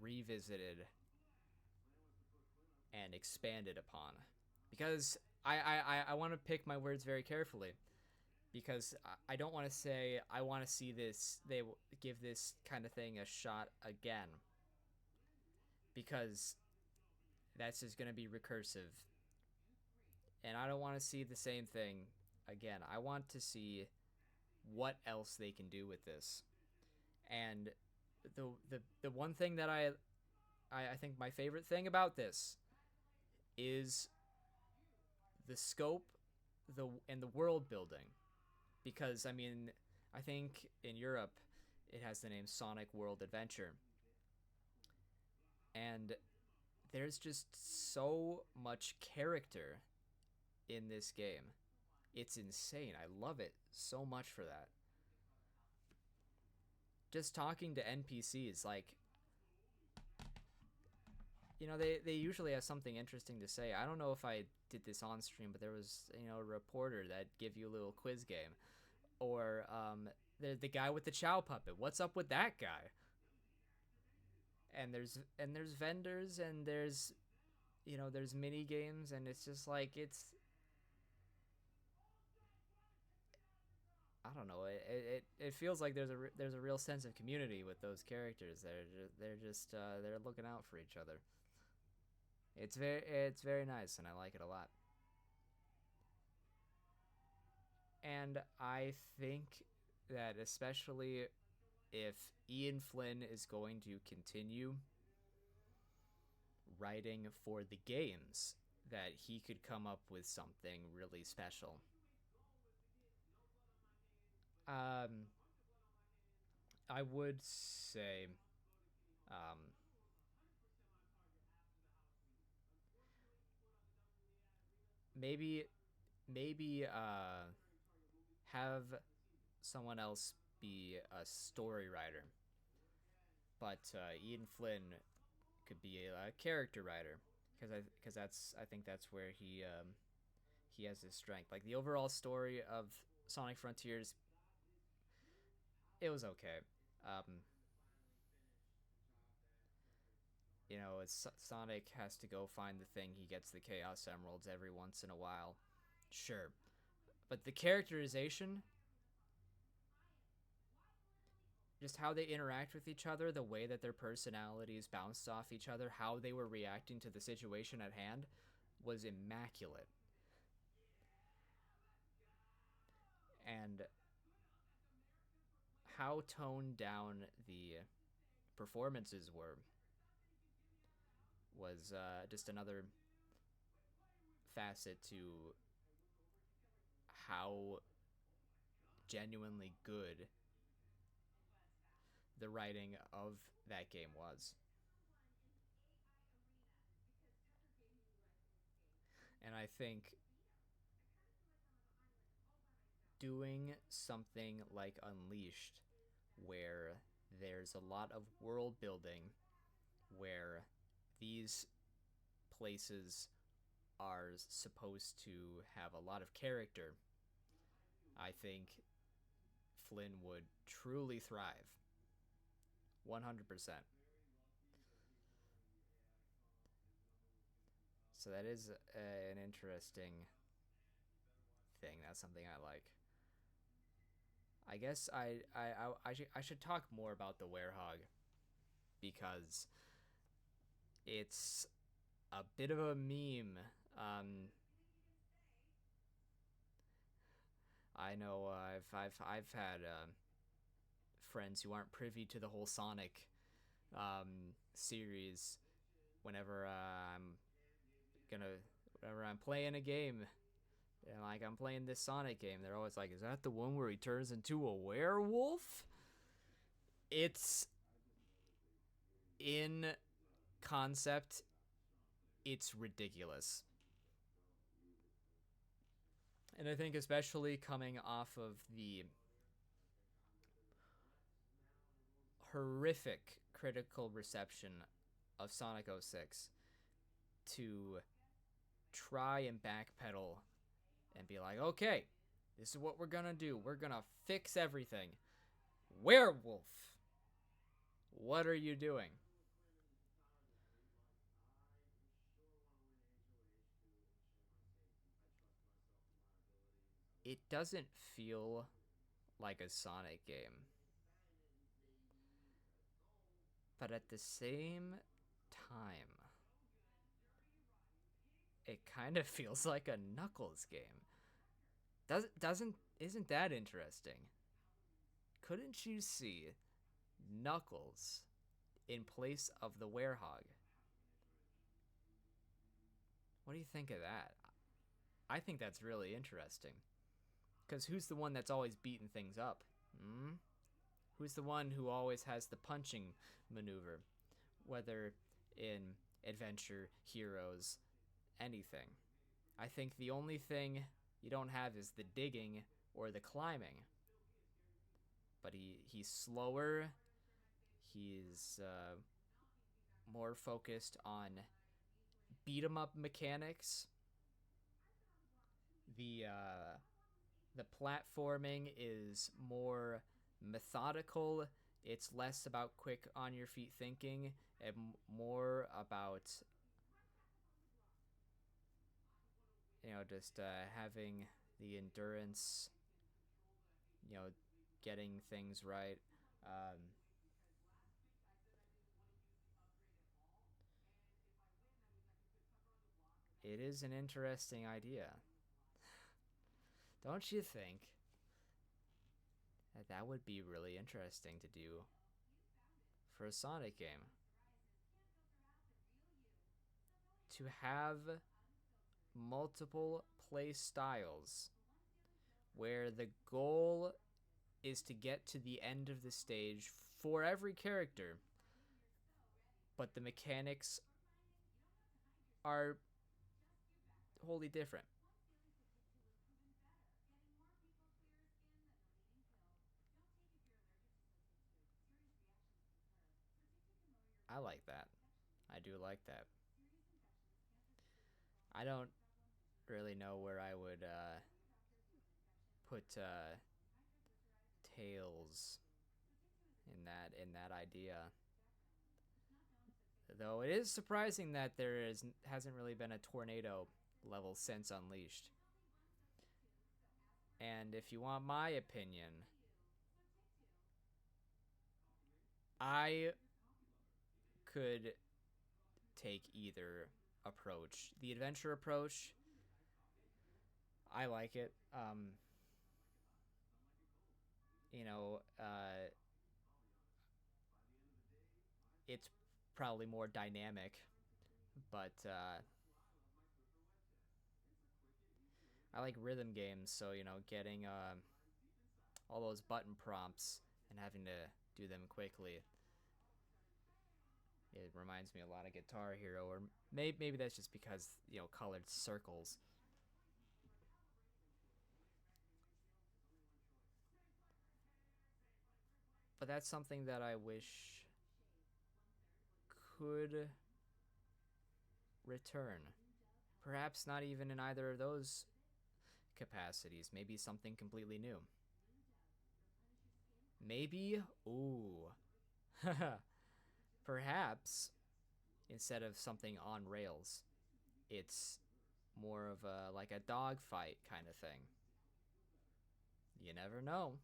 revisited and expanded upon. Because I want to pick my words very carefully. Because I don't want to say I want to see this, give this kind of thing a shot again. Because that's just going to be recursive. And I don't want to see the same thing again. I want to see what else they can do with this. And the one thing that I think my favorite thing about this is the scope and the world building. Because, I mean, I think in Europe it has the name Sonic World Adventure. And there's just so much character in this game. It's insane. I love it so much for that. Just talking to NPCs, like, you know, they usually have something interesting to say. I don't know if I did this on stream, but there was, you know, a reporter that give you a little quiz game. Or the guy with the Chow puppet. What's up with that guy? And there's vendors, and there's, you know, there's mini games, and it's just like, it's, I don't know, it feels like there's a real sense of community with those characters. They're looking out for each other. It's very nice, and I like it a lot. And I think that especially if Ian Flynn is going to continue writing for the games, that he could come up with something really special. I would say maybe have someone else be a story writer, but Ian Flynn could be a character writer, because I think that's where he has his strength. Like, the overall story of Sonic Frontiers, it was okay. You know, Sonic has to go find the thing. He gets the Chaos Emeralds every once in a while. Sure. But the characterization, just how they interact with each other, the way that their personalities bounced off each other, how they were reacting to the situation at hand, was immaculate. And how toned down the performances was just another facet to how genuinely good the writing of that game was. And I think doing something like Unleashed, where there's a lot of world building, where these places are supposed to have a lot of character, I think Flynn would truly thrive. 100%. So that is an interesting thing. That's something I like. I guess I should talk more about the Werehog, because it's a bit of a meme. I know I've had friends who aren't privy to the whole Sonic series. Whenever I'm playing a game, and like I'm playing this Sonic game, they're always like, "Is that the one where he turns into a werewolf?" It's in concept, it's ridiculous. And I think especially coming off of the horrific critical reception of Sonic 06, to try and backpedal and be like, okay, this is what we're gonna do. We're gonna fix everything. Werewolf! What are you doing? it doesn't feel like a Sonic game. But at the same time, it kind of feels like a Knuckles game. Isn't that interesting? Couldn't you see Knuckles in place of the Werehog? What do you think of that? I think that's really interesting. Because who's the one that's always beating things up? Who's the one who always has the punching maneuver? Whether in Adventure, Heroes, anything. I think the only thing you don't have is the digging or the climbing. But he's slower. He's more focused on beat 'em up mechanics. The platforming is more methodical. It's less about quick on your feet thinking and more about just having the endurance, getting things right. It is an interesting idea. Don't you think that would be really interesting to do for a Sonic game? To have multiple play styles where the goal is to get to the end of the stage for every character, but the mechanics are wholly different. I like that. I do like that. I don't really know where I would put Tails in that idea. Though it is surprising that hasn't really been a tornado level since Unleashed. And if you want my opinion, I could take either approach. The adventure approach, I like it. It's probably more dynamic, but I like rhythm games, so getting all those button prompts and having to do them quickly. It reminds me a lot of Guitar Hero, or maybe that's just because colored circles. But that's something that I wish could return. Perhaps not even in either of those capacities. Maybe something completely new. Maybe, perhaps instead of something on rails, it's more of like a dogfight kind of thing. You never know.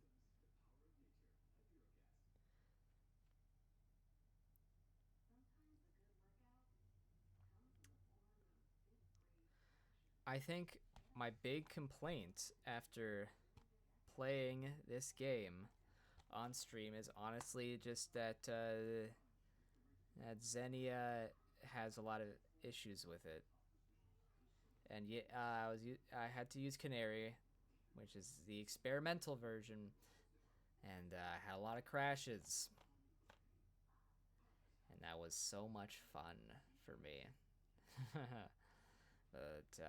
I think my big complaint after playing this game on stream is honestly just that Xenia has a lot of issues with it. And I had to use Canary, which is the experimental version, and I had a lot of crashes. And that was so much fun for me. But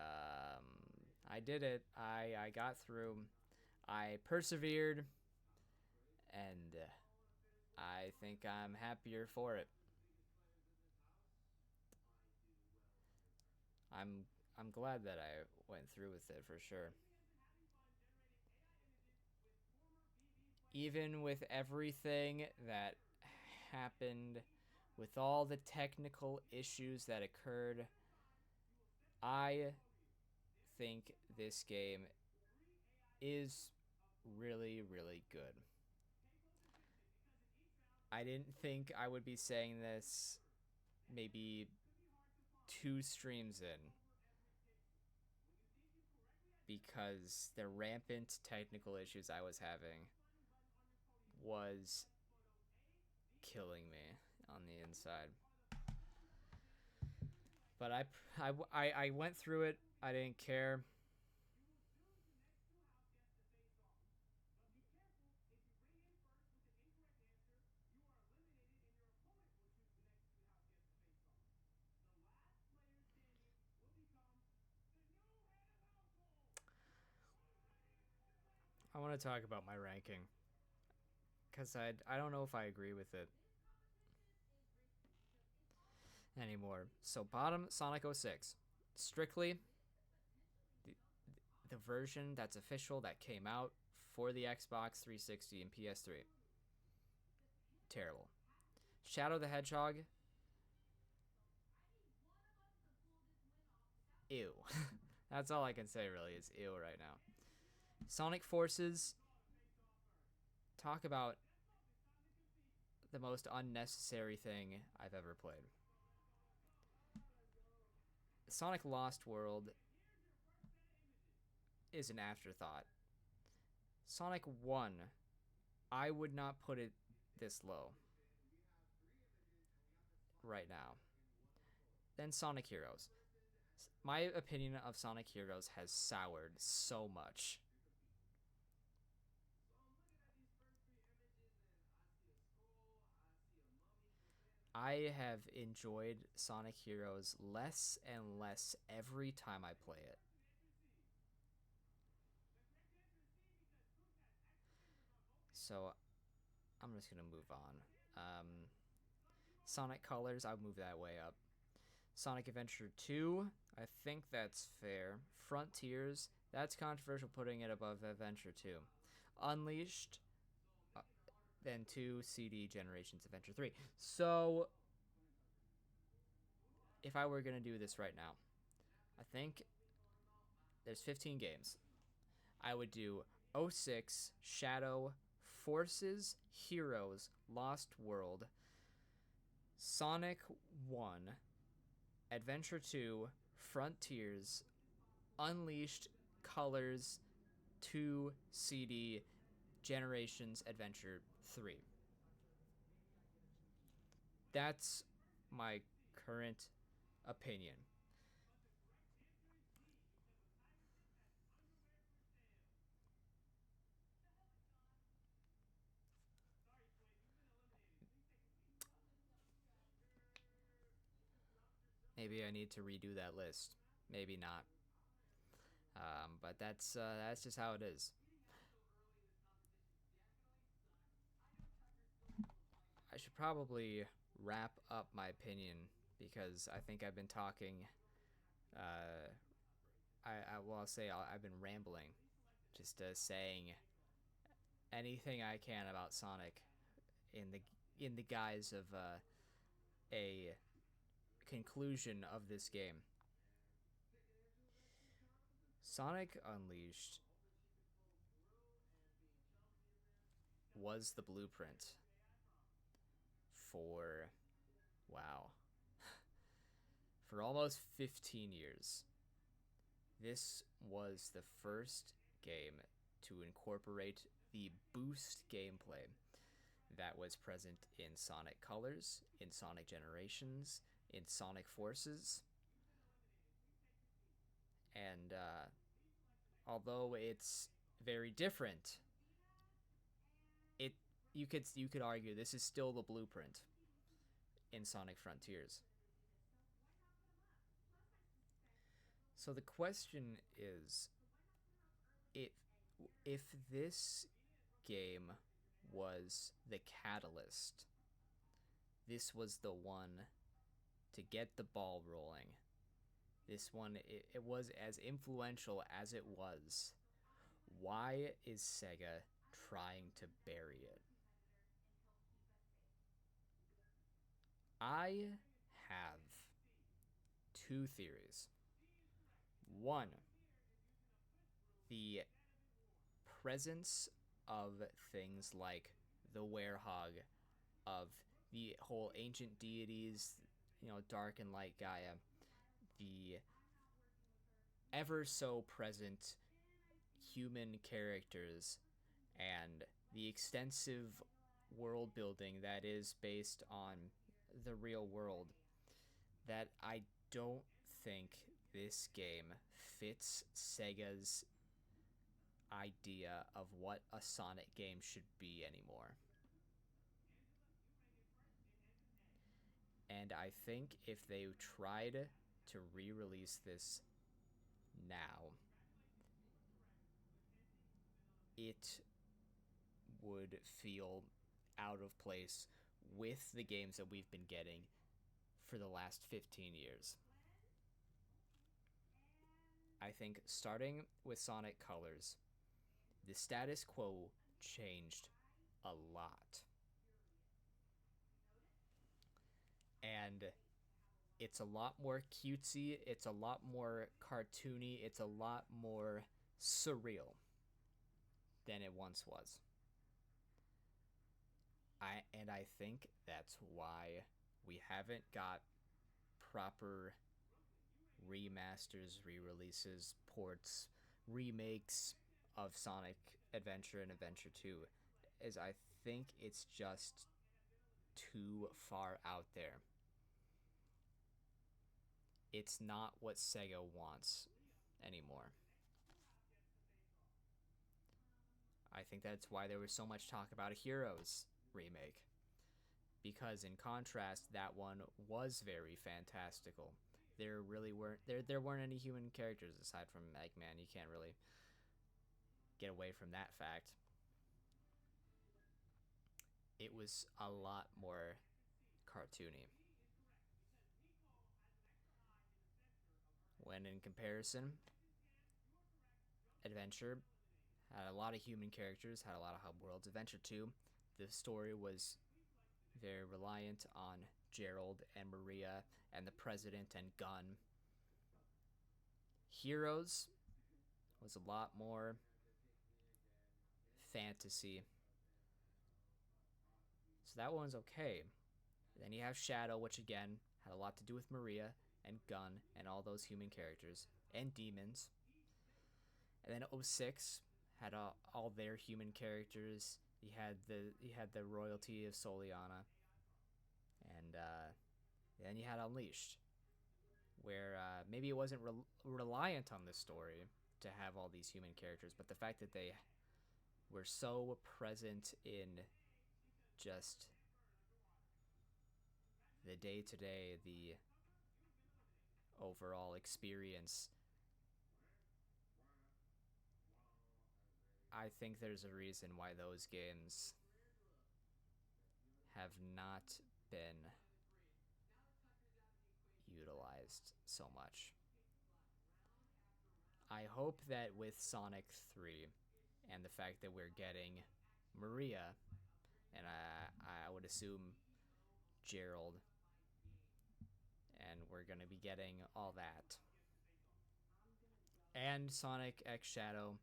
I did it. I got through. I persevered, and I think I'm happier for it. I'm glad that I went through with it for sure. Even with everything that happened, with all the technical issues that occurred, I think this game is really, really good. I didn't think I would be saying this maybe 2 streams in, because the rampant technical issues I was having was killing me on the inside. But I went through it. I didn't care. I want to talk about my ranking, because I don't know if I agree with it anymore. So bottom, Sonic 06. Strictly the version that's official that came out for the Xbox 360 and PS3. Terrible. Shadow the Hedgehog. Ew. That's all I can say really is ew right now. Sonic Forces. Talk about the most unnecessary thing I've ever played. Sonic Lost World is an afterthought. Sonic 1, I would not put it this low right now. Then Sonic Heroes. My opinion of Sonic Heroes has soured so much. I have enjoyed Sonic Heroes less and less every time I play it. So I'm just going to move on. Sonic Colors, I'll move that way up. Sonic Adventure 2, I think that's fair. Frontiers, that's controversial putting it above Adventure 2. Unleashed, then 2 CD Generations Adventure 3. So if I were going to do this right now, I think there's 15 games. I would do 06, Shadow, Forces, Heroes, Lost World, Sonic 1, Adventure 2, Frontiers, Unleashed, Colors, 2 CD, Generations Adventure 3. That's my current opinion. Maybe I need to redo that list. Maybe not. But that's just how it is. I should probably wrap up my opinion, because I think I've been talking. I've been rambling, just saying anything I can about Sonic in the guise of a conclusion of this game. Sonic Unleashed was the blueprint for, wow, for almost 15 years. This was the first game to incorporate the boost gameplay that was present in Sonic Colors, in Sonic Generations, in Sonic Forces. And although it's very different, you could argue this is still the blueprint in Sonic Frontiers. So the question is, if this game was the catalyst, this was the one to get the ball rolling, this one, it was as influential as it was, why is Sega trying to bury it? I have 2 theories. One, the presence of things like the werehog, of the whole ancient deities, dark and light Gaia, the ever so present human characters, and the extensive world building that is based on the real world, that I don't think this game fits Sega's idea of what a Sonic game should be anymore. And I think if they tried to re-release this now, it would feel out of place with the games that we've been getting for the last 15 years. I think starting with Sonic Colors, the status quo changed a lot. And it's a lot more cutesy, it's a lot more cartoony, it's a lot more surreal than it once was. I think that's why we haven't got proper remasters, re-releases, ports, remakes of Sonic Adventure and Adventure 2, is I think it's just too far out there. It's not what Sega wants anymore. I think that's why there was so much talk about a Heroes remake, because in contrast, that one was very fantastical. There weren't any human characters aside from Eggman. You can't really get away from that fact. It was a lot more cartoony. When in comparison, Adventure had a lot of human characters, had a lot of hub worlds. Adventure 2, the story was very reliant on Gerald and Maria and the President and Gun. Heroes was a lot more fantasy. So that one's okay. Then you have Shadow, which again had a lot to do with Maria and Gun and all those human characters and demons. And then 06 had all their human characters. You had the royalty of Soliana, and then you had Unleashed, where maybe it wasn't reliant on this story to have all these human characters, but the fact that they were so present in just the day-to-day, the overall experience. I think there's a reason why those games have not been utilized so much. I hope that with Sonic 3 and the fact that we're getting Maria, and I would assume Gerald, and we're going to be getting all that, and Sonic X Shadow,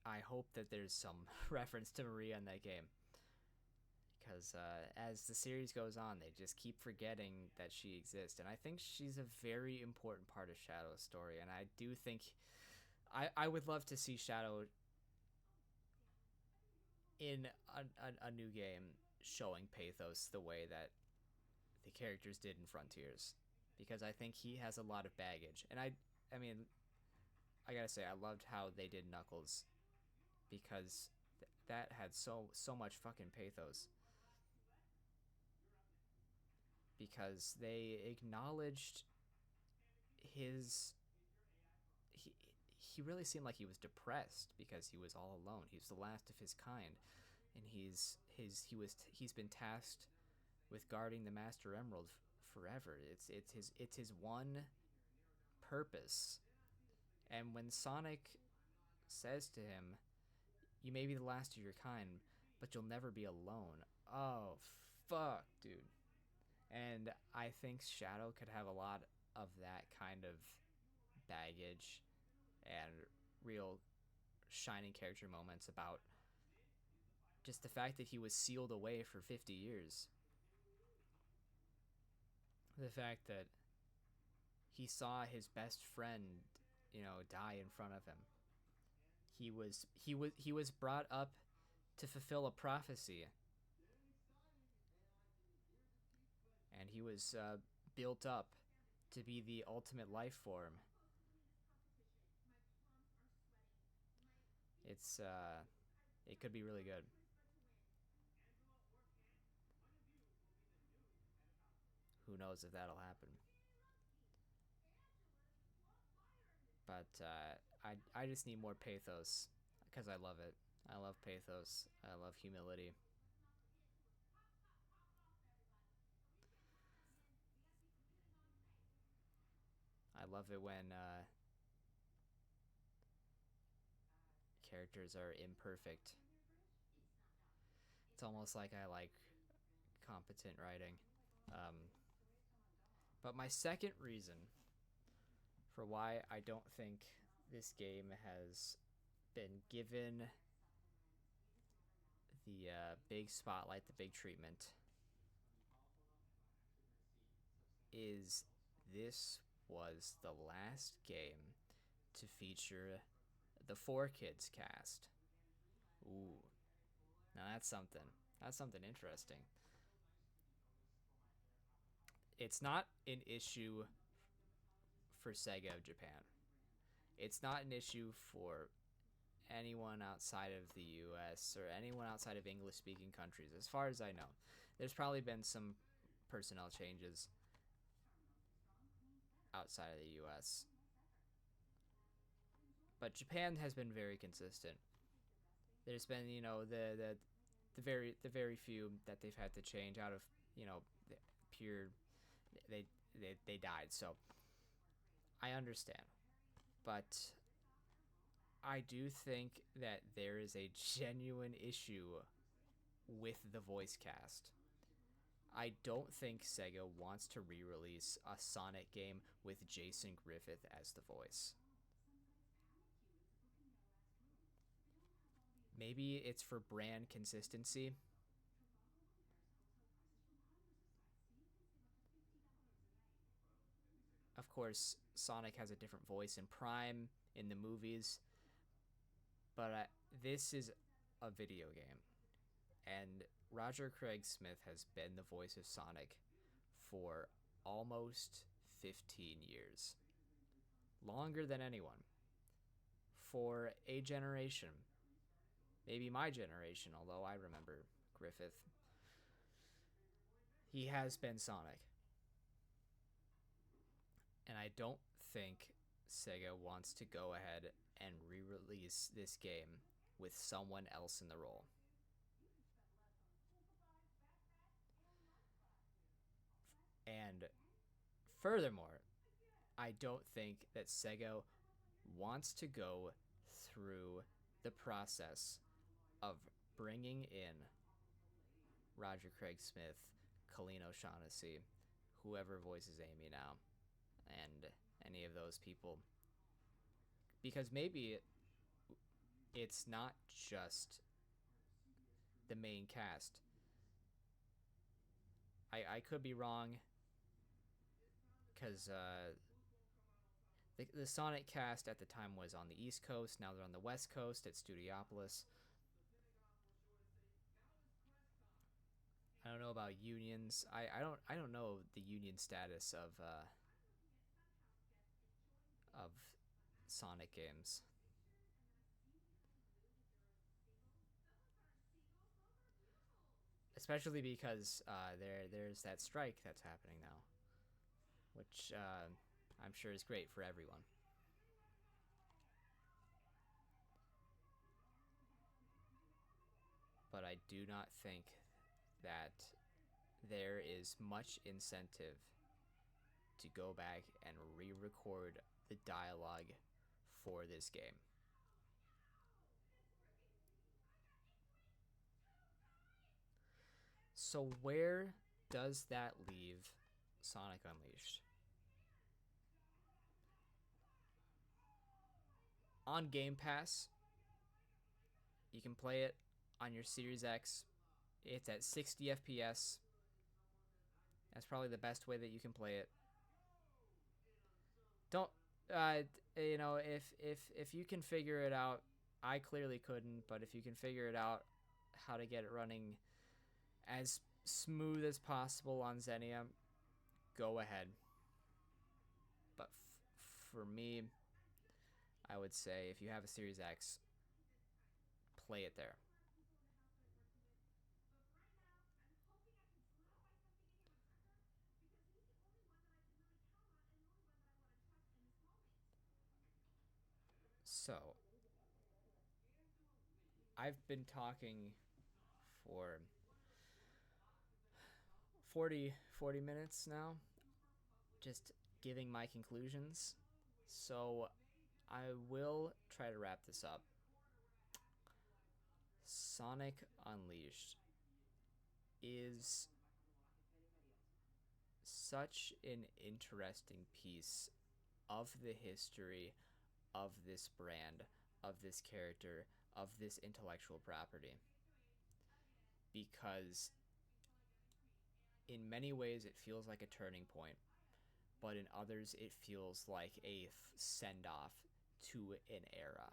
I hope that there's some reference to Maria in that game. Because as the series goes on, they just keep forgetting that she exists. And I think she's a very important part of Shadow's story. And I do think I would love to see Shadow in a new game showing pathos the way that the characters did in Frontiers. Because I think he has a lot of baggage. And I mean, I gotta say, I loved how they did Knuckles. Because that had so much fucking pathos. Because they acknowledged his... He really seemed like he was depressed because he was all alone. He was the last of his kind. And he's been tasked with guarding the Master Emerald forever. It's his one purpose. And when Sonic says to him, "You may be the last of your kind, but you'll never be alone." Oh, fuck, dude. And I think Shadow could have a lot of that kind of baggage and real shining character moments about just the fact that he was sealed away for 50 years. The fact that he saw his best friend, die in front of him. He was brought up to fulfill a prophecy, and he was built up to be the ultimate life form. It could be really good. Who knows if that'll happen? But I just need more pathos, because I love it. I love pathos. I love humility. I love it when characters are imperfect. It's almost like I like competent writing. But my second reason for why I don't think this game has been given the big spotlight, the big treatment, is this was the last game to feature the 4Kids cast. Ooh. Now that's something. That's something interesting. It's not an issue for Sega of Japan. It's not an issue for anyone outside of the US or anyone outside of English-speaking countries, as far as I know. There's probably been some personnel changes outside of the US. But Japan has been very consistent. There's been, the very few that they've had to change out of, pure they died. So I understand. But I do think that there is a genuine issue with the voice cast. I don't think Sega wants to re-release a Sonic game with Jason Griffith as the voice. Maybe it's for brand consistency. Of course, Sonic has a different voice in Prime, in the movies, but this is a video game, and Roger Craig Smith has been the voice of Sonic for almost 15 years. Longer than anyone. For a generation. Maybe my generation, although I remember Griffith. He has been Sonic. And I don't think Sega wants to go ahead and re-release this game with someone else in the role. And furthermore, I don't think that Sega wants to go through the process of bringing in Roger Craig Smith, Colleen O'Shaughnessy, whoever voices Amy now, and any of those people. Because maybe it's not just the main cast. I could be wrong, because the Sonic cast at the time was on the East Coast. Now they're on the West Coast at Studiopolis. I don't know about unions. I don't know the union status of Sonic games. Especially because there's that strike that's happening now, which I'm sure is great for everyone. But I do not think that there is much incentive to go back and re-record the dialogue for this game. So where does that leave Sonic Unleashed? On Game Pass, You can play it on your Series X. It's at 60 FPS. That's probably the best way that you can play it. Don't if you can figure it out, I clearly couldn't, but if you can figure it out how to get it running as smooth as possible on Xenia, go ahead. But for me, I would say if you have a Series X, play it there. So, I've been talking for 40 minutes now, just giving my conclusions. So, I will try to wrap this up. Sonic Unleashed is such an interesting piece of the history of this brand, of this character, of this intellectual property. Because in many ways it feels like a turning point, but in others it feels like a send off to an era.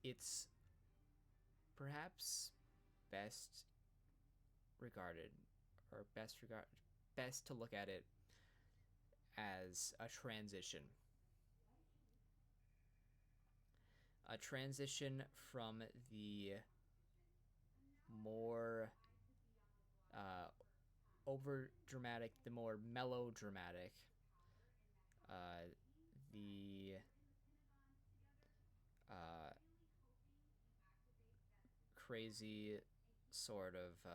It's perhaps best regarded, or best to look at it as a transition. A transition from the more over dramatic, the more melodramatic, the crazy sort of,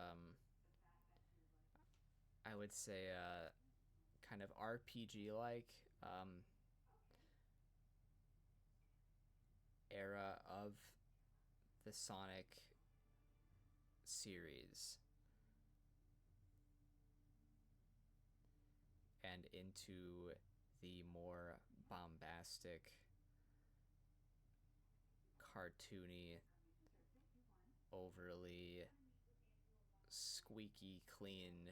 I would say, kind of RPG-like era of the Sonic series and into the more bombastic, cartoony, overly squeaky clean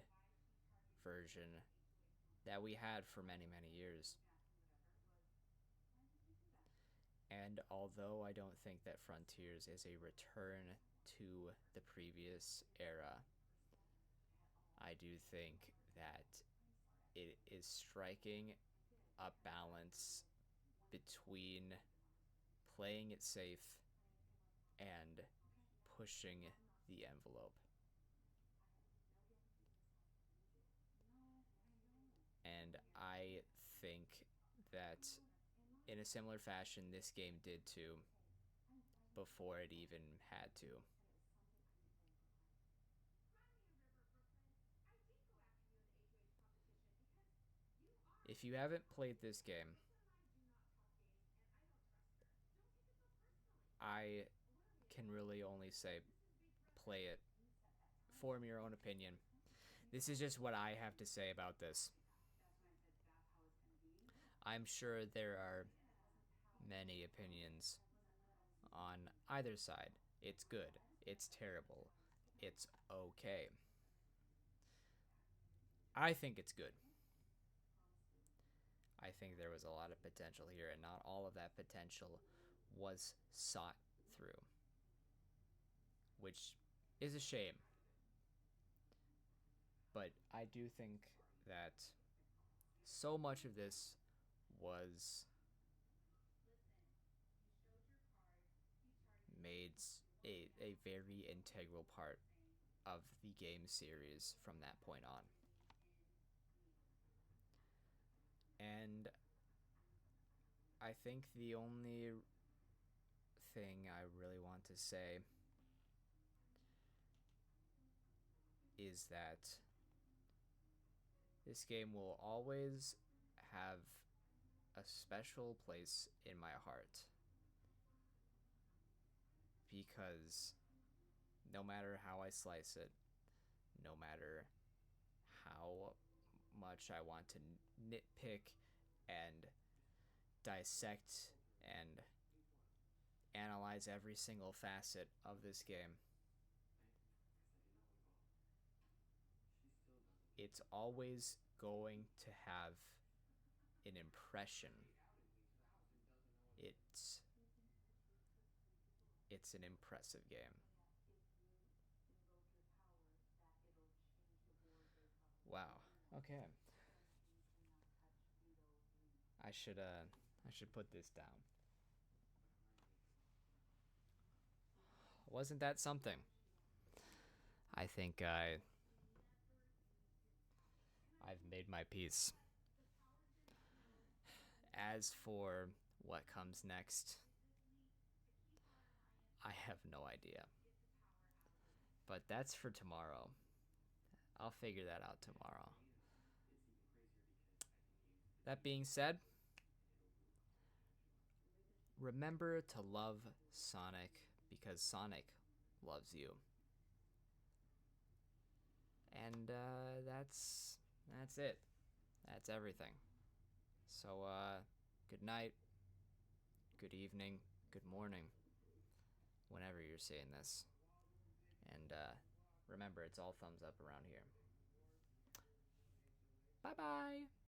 version that we had for many, many years. And although I don't think that Frontiers is a return to the previous era, I do think that it is striking a balance between playing it safe and pushing the envelope. And I think that in a similar fashion, this game did too, before it even had to. If you haven't played this game, I can really only say play it, form your own opinion. This is just what I have to say about this. I'm sure there are many opinions on either side. It's good, it's terrible, it's okay. I think it's good. I think there was a lot of potential here, and not all of that potential was sought through, which is a shame. But I do think that so much of this was made a very integral part of the game series from that point on. And I think the only thing I really want to say is that this game will always have a special place in my heart, because no matter how I slice it, no matter how much I want to nitpick and dissect and analyze every single facet of this game. It's always going to have an impression. It's an impressive game. Wow. Okay. I should put this down. Wasn't that something? I think I've made my peace. As for what comes next, I have no idea. But that's for tomorrow. I'll figure that out tomorrow. That being said, remember to love Sonic because Sonic loves you. And that's it. That's everything. So good night, good evening, good morning, whenever you're seeing this. And remember, it's all thumbs up around here. Bye-bye.